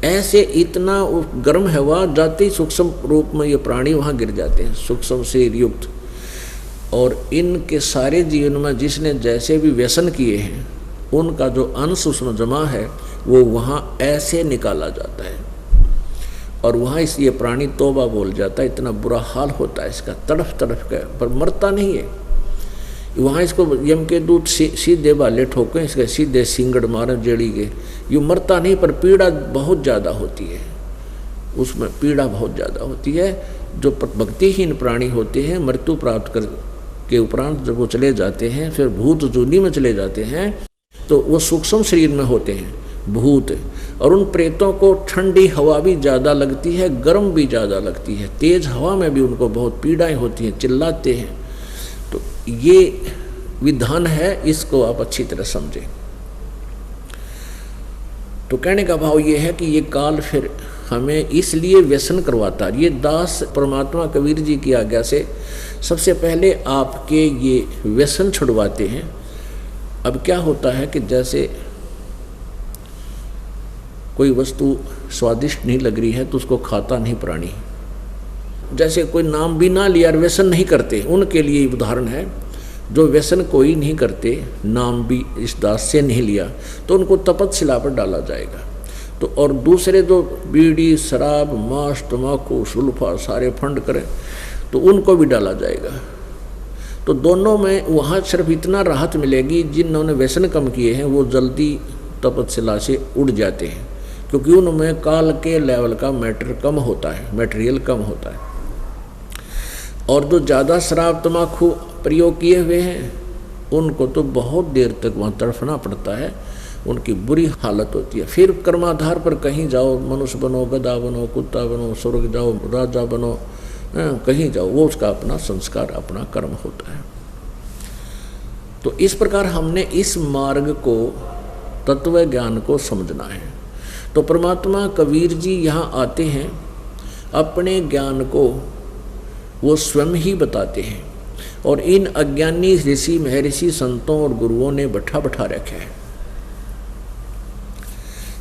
ऐसे इतना गर्म हवा जाते ही सूक्ष्म रूप में ये प्राणी वहाँ गिर जाते हैं, सूक्ष्म शरीर युक्त। और इनके सारे जीवन में जिसने जैसे भी व्यसन किए हैं, उनका जो अंश उसमें जमा है वो वहाँ ऐसे निकाला जाता है। और वहाँ इस ये प्राणी तौबा बोल जाता है, इतना बुरा हाल होता है इसका, तड़फ तड़फ कर, पर मरता नहीं है। वहाँ इसको यम के दूत सीधे बाले ठोकें, इसके सीधे सिंगड़ मारे जेड़ी के, यूँ मरता नहीं, पर पीड़ा बहुत ज़्यादा होती है, उसमें पीड़ा बहुत ज़्यादा होती है। जो भक्तिहीन प्राणी होते हैं, मृत्यु प्राप्त कर के उपरांत जब वो चले जाते हैं, फिर भूत जूनी में चले जाते हैं, तो वो सूक्ष्म शरीर में होते हैं भूत। और उन प्रेतों को ठंडी हवा भी ज़्यादा लगती है, गर्म भी ज़्यादा लगती है, तेज़ हवा में भी उनको बहुत पीड़ाएँ होती हैं, चिल्लाते हैं। तो ये विधान है, इसको आप अच्छी तरह समझें। तो कहने का भाव ये है कि ये काल फिर हमें इसलिए व्यसन करवाता है। ये दास परमात्मा कबीर जी की आज्ञा से सबसे पहले आपके ये व्यसन छुड़वाते हैं। अब क्या होता है कि जैसे कोई वस्तु स्वादिष्ट नहीं लग रही है तो उसको खाता नहीं प्राणी, जैसे कोई नाम भी ना लिया और व्यसन नहीं करते, उनके लिए उदाहरण है। जो व्यसन कोई नहीं करते, नाम भी इस दास से नहीं लिया, तो उनको तपतशिला पर डाला जाएगा। तो और दूसरे जो बीड़ी, शराब, मांस, तम्बाकू, सुल्फा सारे फंड करें, तो उनको भी डाला जाएगा। तो दोनों में वहाँ सिर्फ इतना राहत मिलेगी, जिन्होंने व्यसन कम किए हैं वो जल्दी तपतशिला से उड़ जाते हैं, क्योंकि उनमें काल के लेवल का मैटर कम होता है, मटेरियल कम होता है। और जो ज़्यादा शराब तम्बाकू प्रयोग किए हुए हैं, उनको तो बहुत देर तक वहाँ तड़फना पड़ता है, उनकी बुरी हालत होती है। फिर कर्माधार पर कहीं जाओ, मनुष्य बनो, गधा बनो, कुत्ता बनो, स्वर्ग जाओ, राजा बनो, कहीं जाओ, वो उसका अपना संस्कार, अपना कर्म होता है। तो इस प्रकार हमने इस मार्ग को, तत्व ज्ञान को समझना है। तो परमात्मा कबीर जी यहाँ आते हैं, अपने ज्ञान को वो स्वयं ही बताते हैं। और इन अज्ञानी ऋषि, महर्षि, संतों और गुरुओं ने बैठा रखा है,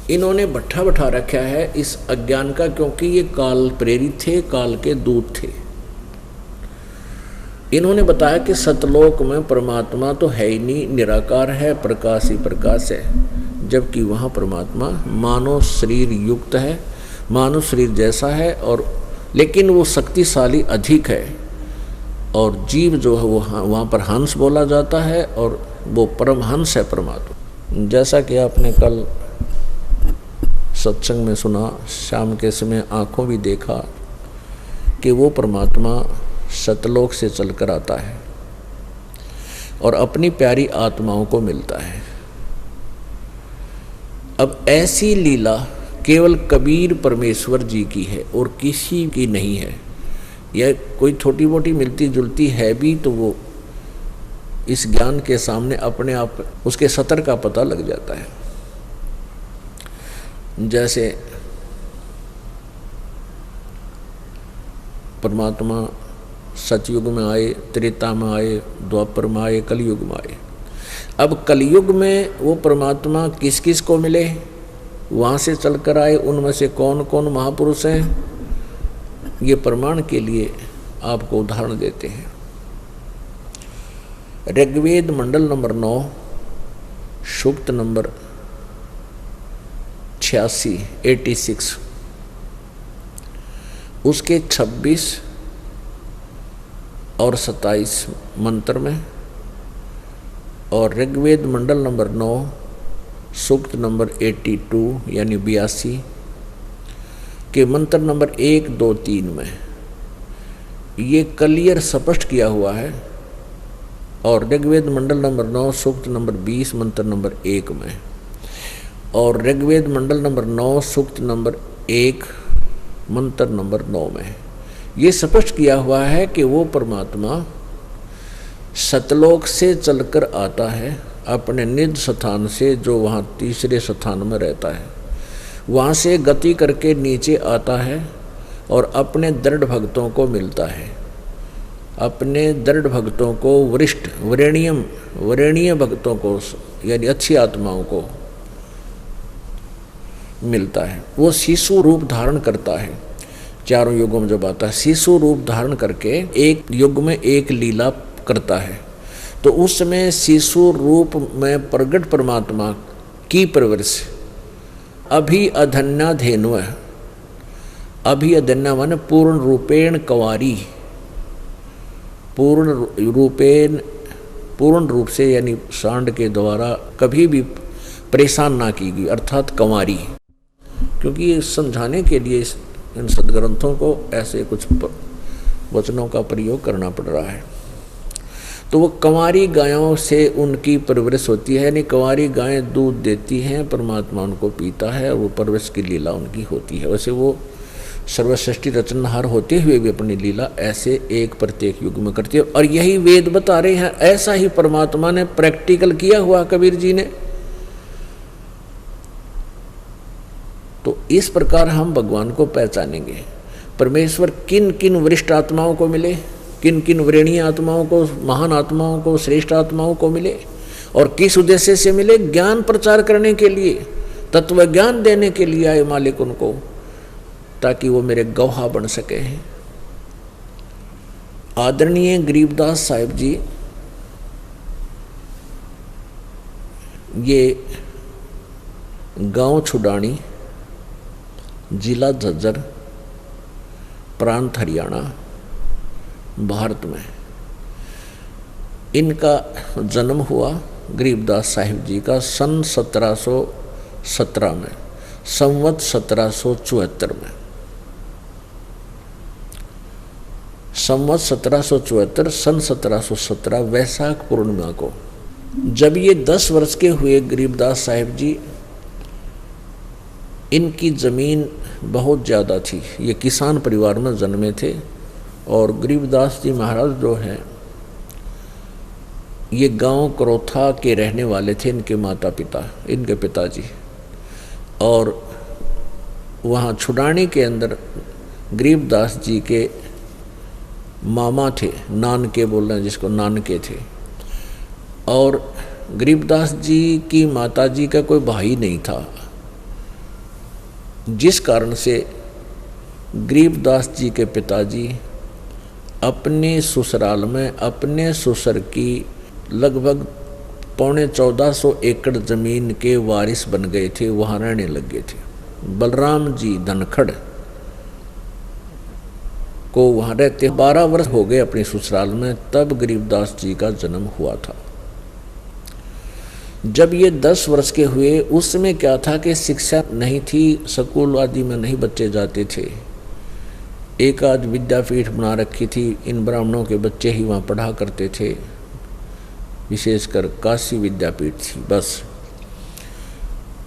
इन्होंने बैठा रखा है इस अज्ञान का, क्योंकि ये काल प्रेरित थे, काल के दूत थे। इन्होंने बताया कि सतलोक में परमात्मा तो है ही नहीं, निराकार है, प्रकाश ही प्रकाश है, जबकि वहाँ परमात्मा मानव शरीर युक्त है, मानव शरीर जैसा है, और लेकिन वो शक्तिशाली अधिक है। और जीव जो है वो वहाँ पर हंस बोला जाता है, और वो परमहंस है परमात्मा। जैसा कि आपने कल सत्संग में सुना, शाम के समय आँखों भी देखा कि वो परमात्मा सतलोक से चलकर आता है और अपनी प्यारी आत्माओं को मिलता है। अब ऐसी लीला केवल कबीर परमेश्वर जी की है और किसी की नहीं है। यह कोई छोटी मोटी मिलती जुलती है भी तो वो इस ज्ञान के सामने अपने आप उसके सतर का पता लग जाता है। जैसे परमात्मा सतयुग में आए, त्रेता में आए, द्वापर में आए, कलयुग में आए। अब कलयुग में वो परमात्मा किस किस को मिले, वहाँ से चलकर आए, उनमें से कौन कौन महापुरुष हैं, ये प्रमाण के लिए आपको उदाहरण देते हैं। ऋग्वेद मंडल नंबर 9 सूक्त नंबर 86 उसके 26 और 27 मंत्र में, और ऋग्वेद मंडल नंबर 9 सूक्त नंबर 82 यानी 82 के मंत्र नंबर 1, 2, 3 में ये क्लियर स्पष्ट किया हुआ है। और ऋग्वेद मंडल नंबर 9 सूक्त नंबर 20 मंत्र नंबर 1 में, और ऋग्वेद मंडल नंबर 9 सूक्त नंबर 1 मंत्र नंबर 9 में ये स्पष्ट किया हुआ है कि वो परमात्मा सतलोक से चलकर आता है अपने निज स्थान से, जो वहाँ तीसरे स्थान में रहता है, वहाँ से गति करके नीचे आता है और अपने दृढ़ भक्तों को मिलता है। अपने दृढ़ भक्तों को, वरिष्ठ वरेणीय भक्तों को यानी अच्छी आत्माओं को मिलता है। वो शिशु रूप धारण करता है। चारों युगों में जब आता है शिशु रूप धारण करके एक युग में एक लीला करता है, तो उस समय शिशु रूप में प्रगट परमात्मा की परवरिश अभी अधन्याधेनु, अभी अधन्या माने पूर्ण रूपेण कंवारी, पूर्ण रूप से यानी सांड के द्वारा कभी भी परेशान ना की गई, अर्थात कंवारी। क्योंकि समझाने के लिए इन सदग्रंथों को ऐसे कुछ वचनों का प्रयोग करना पड़ रहा है। तो वो कंवारी गायों से उनकी परवरिश होती है, यानी कंवारी गायें दूध देती हैं, परमात्मा उनको पीता है और वो परवरिश की लीला उनकी होती है। वैसे वो सर्वसृष्टि रचनहार होते हुए भी अपनी लीला ऐसे एक प्रत्येक युग में करती है। और यही वेद बता रहे हैं, ऐसा ही परमात्मा ने प्रैक्टिकल किया हुआ कबीर जी ने। तो इस प्रकार हम भगवान को पहचानेंगे। परमेश्वर किन किन वरिष्ठ आत्माओं को मिले, किन किन वरेणीय आत्माओं को, महान आत्माओं को, श्रेष्ठ आत्माओं को मिले, और किस उद्देश्य से मिले? ज्ञान प्रचार करने के लिए, तत्व ज्ञान देने के लिए आए मालिक उनको, ताकि वो मेरे गवाह बन सके हैं। आदरणीय गरीबदास साहिब जी ये गांव छुडानी, जिला झज्जर, प्रांत हरियाणा, भारत में इनका जन्म हुआ गरीबदास साहिब जी का सन 1717 में, संवत 1774 में। संवत 1774 सन 1717 वैशाख पूर्णिमा को जब ये 10 वर्ष के हुए गरीबदास साहिब जी, इनकी ज़मीन बहुत ज़्यादा थी। ये किसान परिवार में जन्मे थे। और गरीबदास जी महाराज जो हैं ये गांव करोथा के रहने वाले थे, इनके माता पिता, इनके पिताजी। और वहाँ छुडानी के अंदर गरीबदास जी के मामा थे, नानके बोल रहे हैं जिसको, नानके थे। और गरीबदास जी की माताजी का कोई भाई नहीं था, जिस कारण से गरीबदास जी के पिताजी अपने ससुराल में अपने ससुर की लगभग 1400 एकड़ जमीन के वारिस बन गए थे, वहाँ रहने लग गए थे। बलराम जी धनखड़ को वहाँ रहते 12 वर्ष हो गए अपने ससुराल में, तब गरीबदास जी का जन्म हुआ था। जब ये 10 वर्ष के हुए, उस समय क्या था कि शिक्षा नहीं थी, स्कूल आदि में नहीं बच्चे जाते थे। एक आध विद्यापीठ बना रखी थी, इन ब्राह्मणों के बच्चे ही वहाँ पढ़ा करते थे, विशेषकर काशी विद्यापीठ थी बस।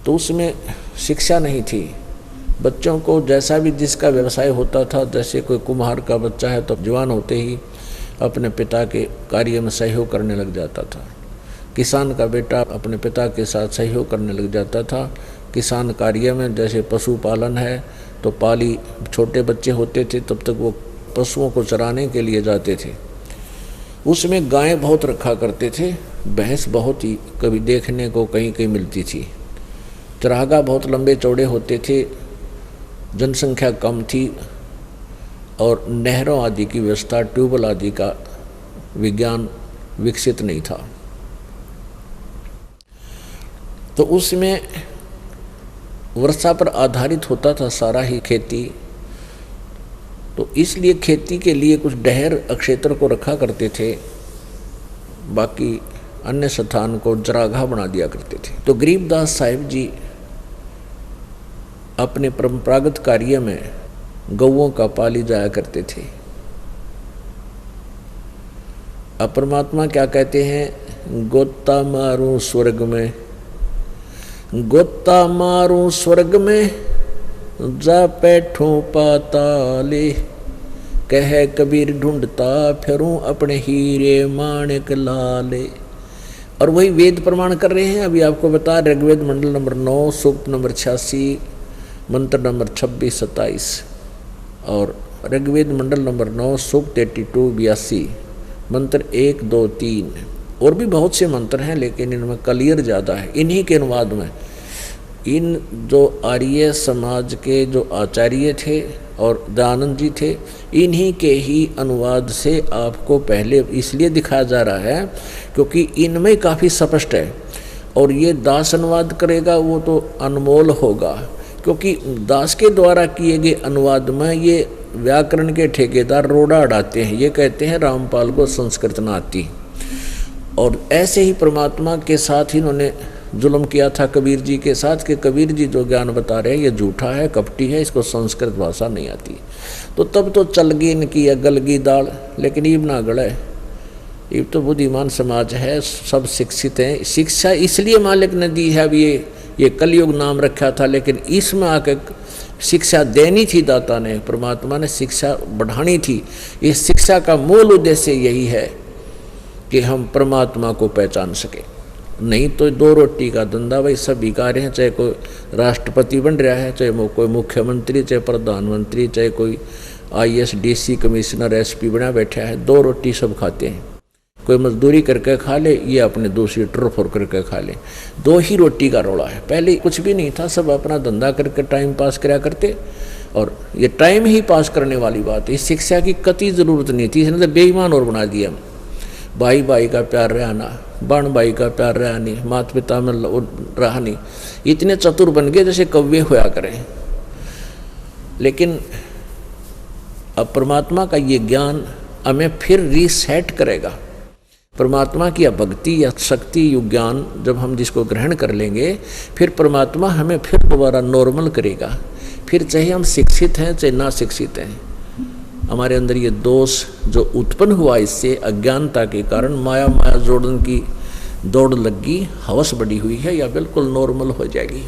तो उसमें शिक्षा नहीं थी। बच्चों को जैसा भी जिसका व्यवसाय होता था, जैसे कोई कुम्हार का बच्चा है तो जवान होते ही अपने पिता के कार्य में सहयोग करने लग जाता था। किसान का बेटा अपने पिता के साथ सहयोग करने लग जाता था किसान कार्य में। जैसे पशुपालन है तो पाली छोटे बच्चे होते थे, तब तक वो पशुओं को चराने के लिए जाते थे। उसमें गायें बहुत रखा करते थे, भैंस बहुत ही कभी देखने को कहीं कहीं मिलती थी। चरागा बहुत लंबे चौड़े होते थे, जनसंख्या कम थी, और नहरों आदि की व्यवस्था, ट्यूबवेल आदि का विज्ञान विकसित नहीं था। तो उसमें वर्षा पर आधारित होता था सारा ही खेती। तो इसलिए खेती के लिए कुछ डहर क्षेत्र को रखा करते थे, बाकी अन्य स्थान को जरागाह बना दिया करते थे। तो गरीबदास साहिब जी अपने परंपरागत कार्य में गौओं का पाली जाया करते थे। अब परमात्मा क्या कहते हैं, गोता मारूं स्वर्ग में, गोता मारूं स्वर्ग में, जा बैठूं पाताले, कह कबीर ढूंढता फिरूं अपने हीरे माणिक लाले। और वही वेद प्रमाण कर रहे हैं। अभी आपको बता, ऋग्वेद मंडल नंबर 9 सूक्त नंबर 86 मंत्र नंबर 26-27 और ऋग्वेद मंडल नंबर 9 सूक्त 82-82 मंत्र 1, 2, 3 और भी बहुत से मंत्र हैं, लेकिन इनमें क्लियर ज़्यादा है। इन्हीं के अनुवाद में इन जो आर्य समाज के जो आचार्य थे और दयानंद जी थे, इन्हीं के ही अनुवाद से आपको पहले इसलिए दिखाया जा रहा है क्योंकि इनमें काफ़ी स्पष्ट है। और ये दास अनुवाद करेगा वो तो अनमोल होगा, क्योंकि दास के द्वारा किए गए अनुवाद में ये व्याकरण के ठेकेदार रोड़ा अड़ाते हैं। ये कहते हैं रामपाल को संस्कृत न आती। और ऐसे ही परमात्मा के साथ ही इन्होंने जुल्म किया था कबीर जी के साथ कि कबीर जी जो ज्ञान बता रहे हैं ये झूठा है, कपटी है, इसको संस्कृत भाषा नहीं आती। तो तब तो चल गई इनकी गल गई दाल, लेकिन ईब ना गड़ा है। ईब तो बुद्धिमान समाज है, सब शिक्षित हैं। शिक्षा इसलिए मालिक ने दी है। अब ये कलयुग नाम रखा था, लेकिन इसमें आके शिक्षा देनी थी दाता ने, परमात्मा ने शिक्षा बढ़ानी थी। इस शिक्षा का मूल उद्देश्य यही है कि हम परमात्मा को पहचान सके। नहीं तो दो रोटी का धंधा भाई सब बेकार हैं, चाहे कोई राष्ट्रपति बन रहा है, चाहे कोई मुख्यमंत्री, चाहे प्रधानमंत्री, चाहे कोई IAS DC कमिश्नर SP बना बैठा है, दो रोटी सब खाते हैं। कोई मजदूरी करके खा ले, ये अपने दूसरी ट्रफोर करके खा ले, दो ही रोटी का रोड़ा है। पहले कुछ भी नहीं था, सब अपना धंधा करके टाइम पास कराया करते। और ये टाइम ही पास करने वाली बात है, इस शिक्षा की कतई ज़रूरत नहीं थी। इसने तो बेईमान और बना दिया। भाई भाई का प्यार रहा ना, बहन भाई का प्यार रहा नहीं, माता पिता में रहा नहीं। इतने चतुर बन गए जैसे कव्वे होया करें। लेकिन अब परमात्मा का ये ज्ञान हमें फिर रीसेट करेगा। परमात्मा की या भक्ति या शक्ति युग ज्ञान जब हम जिसको ग्रहण कर लेंगे, फिर परमात्मा हमें फिर दोबारा नॉर्मल करेगा। फिर चाहे हम शिक्षित हैं चाहे ना शिक्षित हैं, हमारे अंदर ये दोष जो उत्पन्न हुआ इससे अज्ञानता के कारण, माया जोड़न की दौड़ लगी, हवस बढ़ी हुई है, या बिल्कुल नॉर्मल हो जाएगी।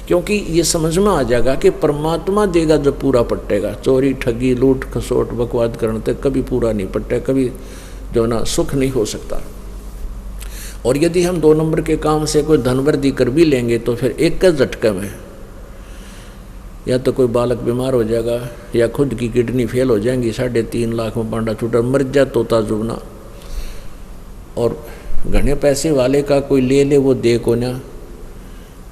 क्योंकि ये समझ में आ जाएगा कि परमात्मा देगा जो पूरा पट्टेगा। चोरी ठगी लूट खसोट बकवाद करने तक कभी पूरा नहीं पट्टे, कभी जो ना सुख नहीं हो सकता। और यदि हम 2 नंबर के काम से कोई धनवृद्धि कर भी लेंगे तो फिर एक का झटके में या तो कोई बालक बीमार हो जाएगा या खुद की किडनी फेल हो जाएंगी, 3.5 लाख में पांडा छूटा मर जा तोता जुबना। और घने पैसे वाले का कोई ले वो दे को ना,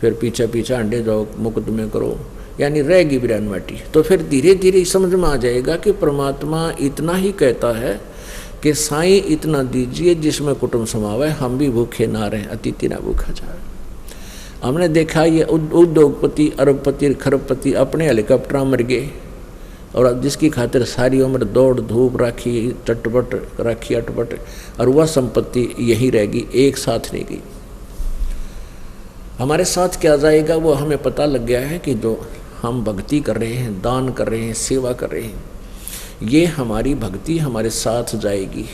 फिर पीछे पीछे अंडे जाओ मुकदमे करो, यानी रहेगी बिरान माटी। तो फिर धीरे धीरे समझ में आ जाएगा कि परमात्मा इतना ही कहता है कि साईं इतना दीजिए जिसमें कुटुंब समावे, हम भी भूखे ना रहें, अतिथि ना भूखा जाए। हमने देखा ये उद्योगपति अरबपति खरबपति अपने हेलीकॉप्टर मर गए, और जिसकी खातिर सारी उम्र दौड़ धूप राखी, चटपट राखी अटपट, और वह संपत्ति यही रहेगी, एक साथ नहीं गई। हमारे साथ क्या जाएगा वो हमें पता लग गया है कि जो हम भक्ति कर रहे हैं, दान कर रहे हैं, सेवा कर रहे हैं, ये हमारी भक्ति हमारे साथ जाएगी।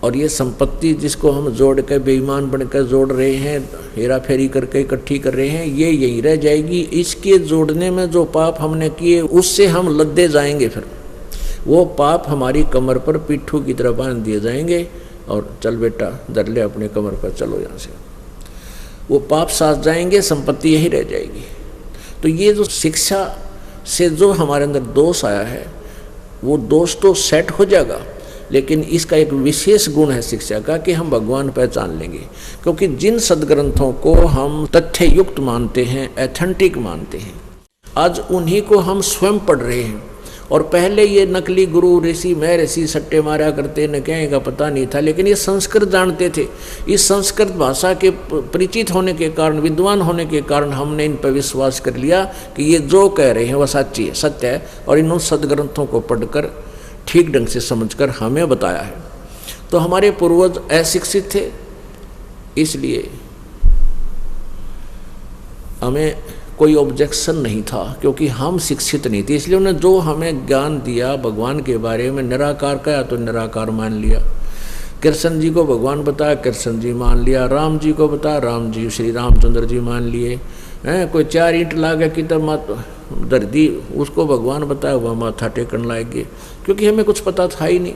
और ये संपत्ति जिसको हम जोड़ के बेईमान बनकर जोड़ रहे हैं, हेरा फेरी करके इकट्ठी कर रहे हैं, ये यहीं रह जाएगी। इसके जोड़ने में जो पाप हमने किए उससे हम लद्दे जाएंगे। फिर वो पाप हमारी कमर पर पिट्ठू की तरह बांध दिए जाएंगे और चल बेटा धर ले अपने कमर पर, चलो यहाँ से। वो पाप साथ जाएंगे, संपत्ति यही रह जाएगी। तो ये जो शिक्षा से जो हमारे अंदर दोष आया है वो दोष तो सेट हो जाएगा, लेकिन इसका एक विशेष गुण है शिक्षा का कि हम भगवान पहचान लेंगे। क्योंकि जिन सदग्रंथों को हम तथ्य युक्त मानते हैं, एथेंटिक मानते हैं, आज उन्हीं को हम स्वयं पढ़ रहे हैं और पहले ये नकली गुरु ऋषि मैं ऋषि सट्टे मारा करते न कहेगा पता नहीं था, लेकिन ये संस्कृत जानते थे। इस संस्कृत भाषा के परिचित होने के कारण, विद्वान होने के कारण हमने इन पर विश्वास कर लिया कि ये जो कह रहे हैं वह सच्ची है, सत्य है, और इन सदग्रंथों को पढ़कर ठीक ढंग से समझकर हमें बताया है। तो हमारे पूर्वज अशिक्षित थे, इसलिए हमें कोई ऑब्जेक्शन नहीं था, क्योंकि हम शिक्षित नहीं थे। इसलिए उन्होंने जो हमें ज्ञान दिया भगवान के बारे में, निराकार कहा तो निराकार मान लिया, कृष्ण जी को भगवान बताया कृष्ण जी मान लिया, राम जी को बताया राम जी श्री रामचंद्र जी मान लिए हैं। कोई 4 ईंट ला गया कि तब धर दी, उसको भगवान बताया वह माथा टेकन लाएंगे, क्योंकि हमें कुछ पता था ही नहीं।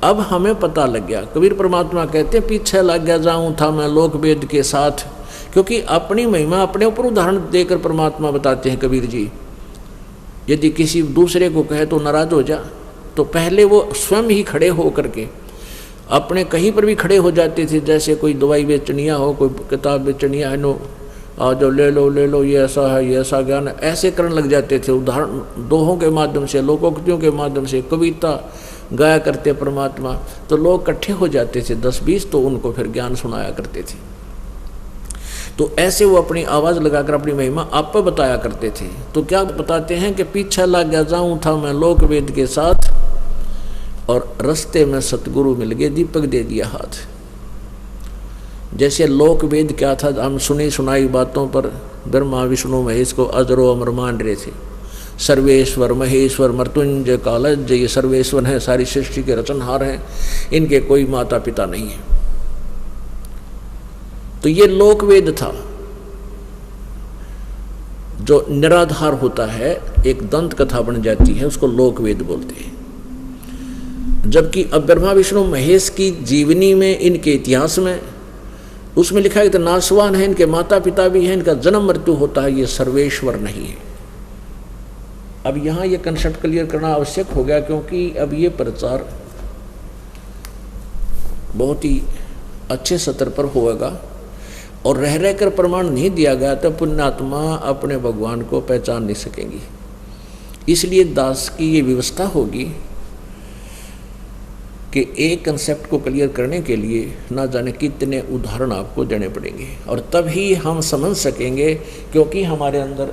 अब हमें पता लग गया। कबीर परमात्मा कहते हैं पीछे लग गया जाऊँ था मैं लोक वेद के साथ, क्योंकि अपनी महिमा अपने ऊपर उदाहरण देकर परमात्मा बताते हैं कबीर जी। यदि किसी दूसरे को कहे तो नाराज हो जा, तो पहले वो स्वयं ही खड़े हो करके अपने कहीं पर भी खड़े हो जाते थे। जैसे कोई दवाई बेचनिया हो, कोई किताब बेचनिया है, नो आ जाओ ले लो ये ऐसा है ये ऐसा ज्ञान है, ऐसे करने लग जाते थे। उदाहरण दोहों के माध्यम से, लोकोक्तियों के माध्यम से कविता गाया करते परमात्मा, तो लोग इकट्ठे हो जाते थे 10-20, तो उनको फिर ज्ञान सुनाया करते थे। तो ऐसे वो अपनी आवाज़ लगाकर अपनी महिमा आप पर बताया करते थे। तो क्या बताते हैं कि पीछे लग गया जाऊँ था मैं लोक वेद के साथ, और रास्ते में सतगुरु मिल गए दीपक दे दिया हाथ। जैसे लोक वेद क्या था, हम सुनी सुनाई बातों पर ब्रह्मा विष्णु महेश को अजरो अमर मान रहे थे। सर्वेश्वर महेश्वर मृत्युंजय कालज, ये सर्वेश्वर हैं, सारी सृष्टि के रचनहार हैं, इनके कोई माता पिता नहीं है। तो ये लोक वेद था जो निराधार होता है, एक दंत कथा बन जाती है, उसको लोक वेद बोलते हैं। जबकि अब ब्रह्मा विष्णु महेश की जीवनी में, इनके इतिहास में, उसमें लिखा है कि नासवान है, इनके माता पिता भी हैं, इनका जन्म मृत्यु होता है, ये सर्वेश्वर नहीं है। अब यहाँ ये कंसेप्ट क्लियर करना आवश्यक हो गया, क्योंकि अब ये प्रचार बहुत ही अच्छे स्तर पर होगा, और रह रहकर प्रमाण नहीं दिया गया तो पुण्यात्मा अपने भगवान को पहचान नहीं सकेंगी। इसलिए दास की ये व्यवस्था होगी कि एक कंसेप्ट को क्लियर करने के लिए ना जाने कितने उदाहरण आपको देने पड़ेंगे, और तभी हम समझ सकेंगे, क्योंकि हमारे अंदर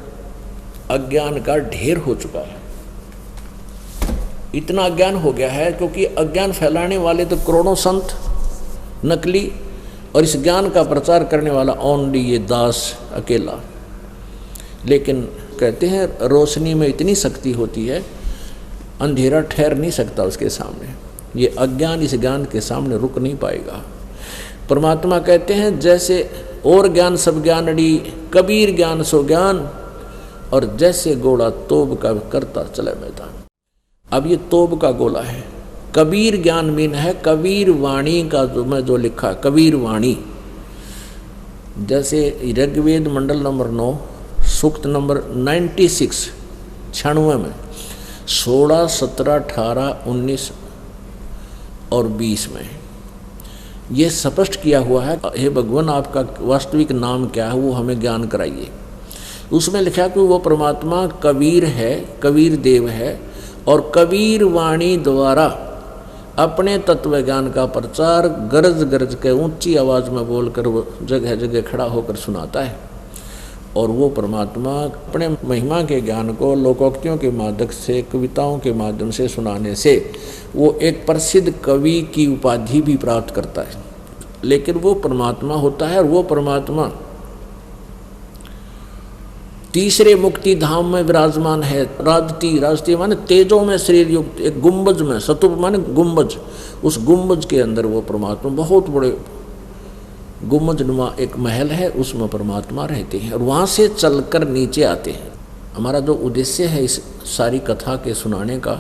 अज्ञान का ढेर हो चुका है। इतना अज्ञान हो गया है, क्योंकि अज्ञान फैलाने वाले तो करोड़ों संत नकली, और इस ज्ञान का प्रचार करने वाला ओनली ये दास अकेला। लेकिन कहते हैं रोशनी में इतनी शक्ति होती है, अंधेरा ठहर नहीं सकता उसके सामने। ये अज्ञान इस ज्ञान के सामने रुक नहीं पाएगा। परमात्मा कहते हैं जैसे और ज्ञान सब ज्ञानड़ी, कबीर ज्ञान सो ज्ञान, और जैसे गोला तोब का करता चले मैदान। अब ये तोब का गोला है। कबीर ज्ञान मीन है कबीर वाणी का, जो लिखा कबीर वाणी। जैसे ऋग्वेद मंडल नंबर 9 सूक्त नंबर 96 96 में 16, 17, 18, 19 और 20 में ये स्पष्ट किया हुआ है, हे भगवान आपका वास्तविक नाम क्या है वो हमें ज्ञान कराइए। उसमें लिखा कि वो परमात्मा कबीर है, कबीर देव है, और कबीर वाणी द्वारा अपने तत्व ज्ञान का प्रचार गरज गरज के ऊंची आवाज़ में बोलकर वो जगह जगह खड़ा होकर सुनाता है। और वो परमात्मा अपने महिमा के ज्ञान को लोकोक्तियों के माध्यम से, कविताओं के माध्यम से सुनाने से वो एक प्रसिद्ध कवि की उपाधि भी प्राप्त करता है। लेकिन वो परमात्मा होता है, और वो परमात्मा तीसरे मुक्ति धाम में विराजमान है। राजती माने तेजों में शरीर युक्त, एक गुंबज में, सतुप माने गुंबज, उस गुंबज के अंदर वो परमात्मा, बहुत बड़े गुंबज नुमा एक महल है, उसमें परमात्मा रहते हैं, और वहाँ से चलकर नीचे आते हैं। हमारा जो उद्देश्य है इस सारी कथा के सुनाने का,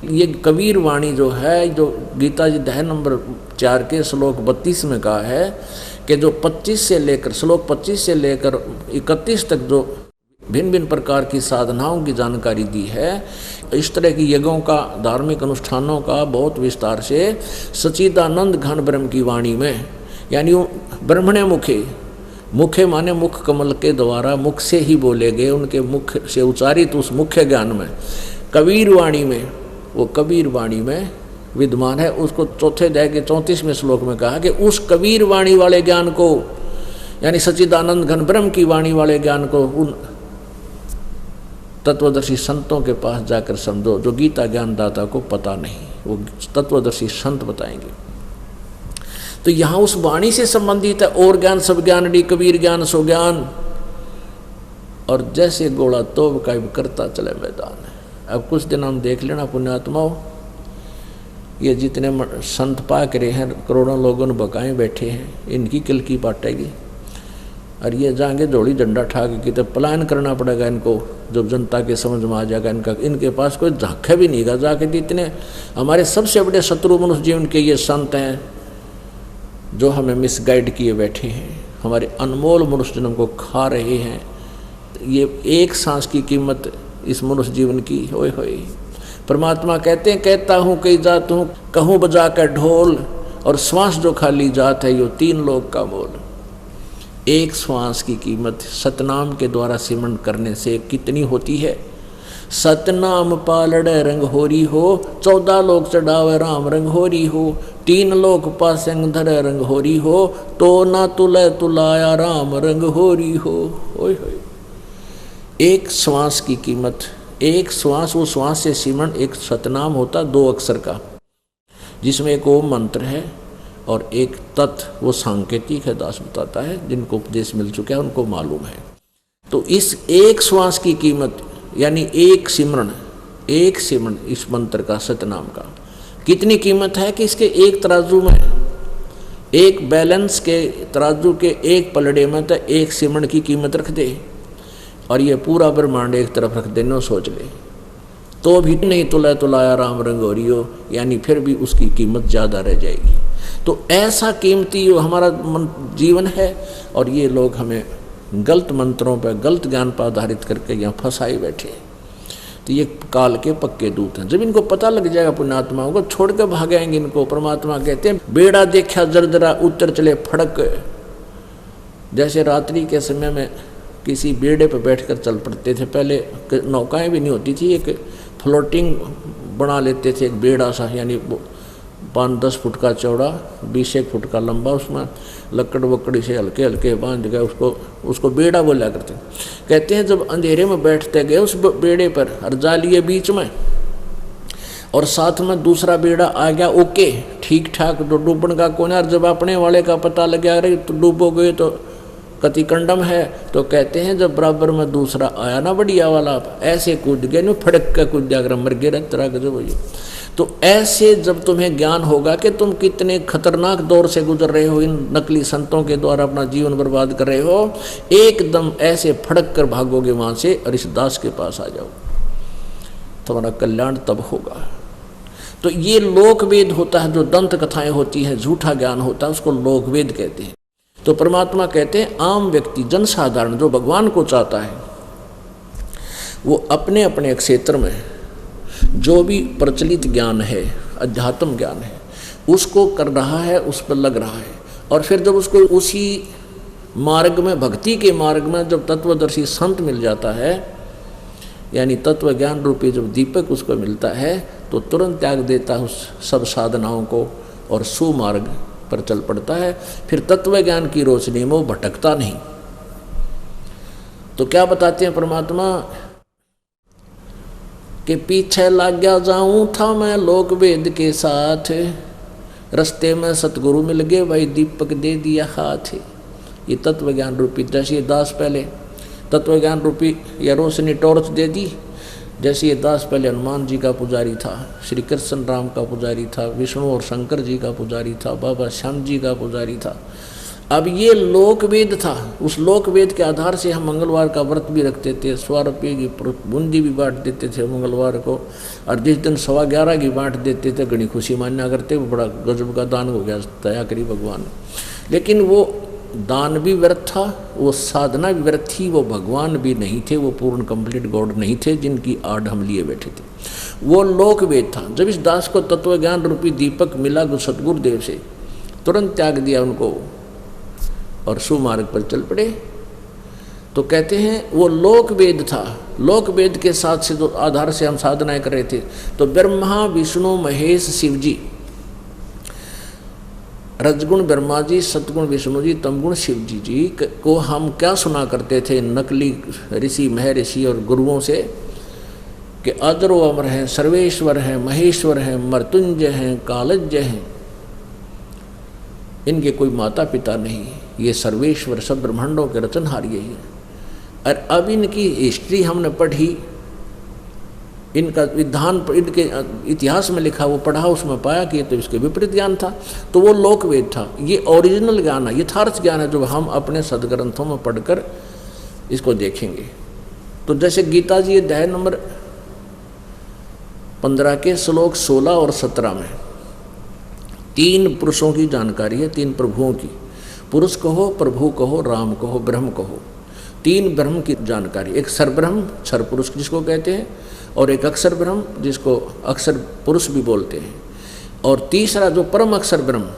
ये कबीर वाणी जो है, जो गीता जी अध्याय नंबर 4 के श्लोक 32 में कहा है कि जो 25 से लेकर श्लोक 25 से लेकर 31 तक जो भिन्न भिन्न प्रकार की साधनाओं की जानकारी दी है, इस तरह की यज्ञों का, धार्मिक अनुष्ठानों का बहुत विस्तार से सच्चिदानंद घन ब्रह्म की वाणी में, यानी ब्रह्मणे मुखे, मुखे माने मुख कमल के द्वारा मुख से ही बोले गए, उनके मुख से उच्चारित उस मुख्य ज्ञान में कबीर वाणी में, वो कबीर वाणी में विद्यमान है। उसको चौथे अध्याय के 34वें श्लोक में कहा कि उस कबीर वाणी वाले ज्ञान को, यानी सच्चिदानंद घन ब्रह्म की वाणी वाले ज्ञान को उन तत्वदर्शी संतों के पास जाकर समझो, जो गीता ज्ञानदाता को पता नहीं, वो तत्वदर्शी संत बताएंगे। तो यहाँ उस वाणी से संबंधित है और ज्ञान सब ज्ञान डी कबीर ज्ञान सो ज्ञान, और जैसे गोला तोब का करता चले मैदान है। अब कुछ दिन हम देख लेना पुण्यात्माओं, ये जितने संत पाक रहे हैं, करोड़ों लोगों ने बकाए बैठे हैं, इनकी किल की बाटेगी, और ये जाएंगे जोड़ी झंडा ठा के कितने पलायन करना पड़ेगा इनको, जब जनता के समझ में आ जाएगा इनके पास कोई झांका भी नहीं गा जाके। इतने हमारे सबसे बड़े शत्रु मनुष्य जीवन के ये संत हैं जो हमें मिसगाइड किए बैठे हैं, हमारे अनमोल मनुष्य जन्म को खा रहे हैं। ये एक सांस की कीमत इस मनुष्य जीवन की होए होए। परमात्मा कहते हैं, कहता हूँ कई जात हूँ, कहूँ बजा कर ढोल, और श्वास जो खाली जात है यो 3 लोक का मोल। एक श्वास की कीमत सतनाम के द्वारा सिमरण करने से कितनी होती है। सतनाम पालड़े रंग होरी हो, 14 लोक चढ़ावे राम रंग होरी हो, 3 लोक पासंग धरे रंग होरी हो, तो ना तुले तुलाया राम रंग होरी हो। ओए होए, एक श्वास की कीमत, एक श्वास, वो श्वास से सिमरण एक सतनाम होता 2 अक्षर का, जिसमें एक ओम मंत्र है और एक तत् वो सांकेतिक है, दास बताता है, जिनको उपदेश मिल चुका है उनको मालूम है। तो इस एक श्वास की कीमत, यानी एक सिमरण इस मंत्र का, सतनाम का कितनी कीमत है कि इसके एक तराजू में, एक बैलेंस के तराजू के एक पलड़े में तो एक सिमरण की कीमत रख दे, और ये पूरा ब्रह्मांड एक तरफ रख देना सोच ले, तो भी नहीं तुलाया राम रंगोरियो, यानी फिर भी उसकी कीमत ज़्यादा रह जाएगी। तो ऐसा कीमती जो हमारा जीवन है, और ये लोग हमें गलत मंत्रों पर, गलत ज्ञान पर आधारित करके यहाँ फंसाए बैठे। तो ये काल के पक्के दूत हैं। जब इनको पता लग जाएगा पुण्यात्माओं को, छोड़ कर भागेंगे इनको। परमात्मा कहते हैं, बेड़ा देखा जरजरा उतर चले फड़क। जैसे रात्रि के समय में किसी बेड़े पर बैठकर चल पड़ते थे, पहले नौकाएं भी नहीं होती थी, एक फ्लोटिंग बना लेते थे, एक बेड़ा सा, यानी 5-10 फुट का चौड़ा, 20-1 फुट का लंबा, उसमें लकड़ वकड़ी से हल्के हल्के बांध गए, उसको बेड़ा बोला करते। कहते हैं जब अंधेरे में बैठते गए उस बेड़े पर, और जालिए बीच में, और साथ में दूसरा बेड़ा आ गया, ओके ठीक ठाक, तो डूबन का कोना। और जब अपने वाले का पता लग गया, अरे तो डूबोगे तो कति कंडम है, तो कहते हैं जब बराबर में दूसरा आया ना बढ़िया वाला, ऐसे कूद गए, नहीं फड़क कर कूद जाकर मर गए, तरह का जब। तो ऐसे जब तुम्हें ज्ञान होगा कि तुम कितने खतरनाक दौर से गुजर रहे हो, इन नकली संतों के द्वारा अपना जीवन बर्बाद कर रहे हो, एकदम ऐसे फड़क कर भागोगे वहां से और इस दास के पास आ जाओ, तुम्हारा कल्याण तब होगा। तो ये लोकवेद होता है, जो दंत कथाएं होती हैं, झूठा ज्ञान होता है, उसको लोकवेद कहते हैं। तो परमात्मा कहते हैं आम व्यक्ति, जनसाधारण जो भगवान को चाहता है, वो अपने अपने क्षेत्र में जो भी प्रचलित ज्ञान है, अध्यात्म ज्ञान है, उसको कर रहा है, उस पर लग रहा है। और फिर जब उसको उसी मार्ग में, भक्ति के मार्ग में जब तत्वदर्शी संत मिल जाता है, यानी तत्व ज्ञान रूपी जब दीपक उसको मिलता है, तो तुरंत त्याग देता है उस सब साधनाओं को और सुमार्ग पर चल पड़ता है। फिर तत्व ज्ञान की रोशनी में वो भटकता नहीं। तो क्या बताते हैं परमात्मा कि पीछे लग गया जाऊं था मैं लोक वेद के साथ, रस्ते में सतगुरु मिल गए, भाई दीपक दे दिया हाथ। ये तत्व ज्ञान रूपी, जैसे ये दास पहले तत्व ज्ञान रूपी या रोशनी टॉर्च दे दी, जैसे ये दास पहले हनुमान जी का पुजारी था, श्री कृष्ण राम का पुजारी था, विष्णु और शंकर जी का पुजारी था, बाबा श्याम जी का पुजारी था। अब ये लोकवेद था, उस लोकवेद के आधार से हम मंगलवार का व्रत भी रखते थे, 100 रुपये की बूंदी भी बांट देते थे मंगलवार को, और जिस दिन 11:15 की बांट देते थे घनी खुशी मान्या करते, वो बड़ा गजब का दान हो गया, दया करी भगवान। लेकिन वो दान भी व्यर्थ था, वो साधना भी व्यर्थ थी, वो भगवान भी नहीं थे, वो पूर्ण कंप्लीट गॉड नहीं थे जिनकी आड़ हम लिए बैठे थे। वो लोकवेद था। जब इस दास को तत्व ज्ञान रूपी दीपक मिला सतगुरुदेव से, तुरंत त्याग दिया उनको और सुमार्ग पर चल पड़े। तो कहते हैं वो लोक वेद था, लोक वेद के साथ से जो आधार से हम साधनाएं कर रहे थे। तो ब्रह्मा विष्णु महेश शिव जी, रजगुण ब्रह्मा जी, सतगुण विष्णु जी, तमगुण शिव जी को हम क्या सुना करते थे नकली ऋषि महर्षि और गुरुओं से कि अजरो अमर हैं, सर्वेश्वर हैं, महेश्वर हैं, मृत्युंजय हैं, कालज्य हैं, इनके कोई माता पिता नहीं, ये सर्वेश्वर सब ब्रह्मांडों के रचनहार यही है। और अब इनकी हिस्ट्री हमने पढ़ी, इनका विधान इनके इतिहास में लिखा वो पढ़ा, उसमें पाया कि तो इसके विपरीत ज्ञान था। तो वो लोकवेद था, ये ओरिजिनल ज्ञान है, यथार्थ ज्ञान है, जो हम अपने सदग्रंथों में पढ़कर इसको देखेंगे। तो जैसे गीता जी अध्याय नंबर 15 के श्लोक 16 और 17 में 3 पुरुषों की जानकारी है, 3 प्रभुओं की। पुरुष कहो, प्रभु कहो, राम कहो, ब्रह्म कहो। 3 ब्रह्म की जानकारी, एक सरब्रह्म क्षर पुरुष जिसको कहते हैं, और एक अक्षर ब्रह्म जिसको अक्षर पुरुष भी बोलते हैं, और तीसरा जो परम अक्षर ब्रह्म,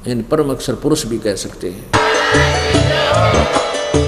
इन परम अक्षर पुरुष भी कह सकते हैं।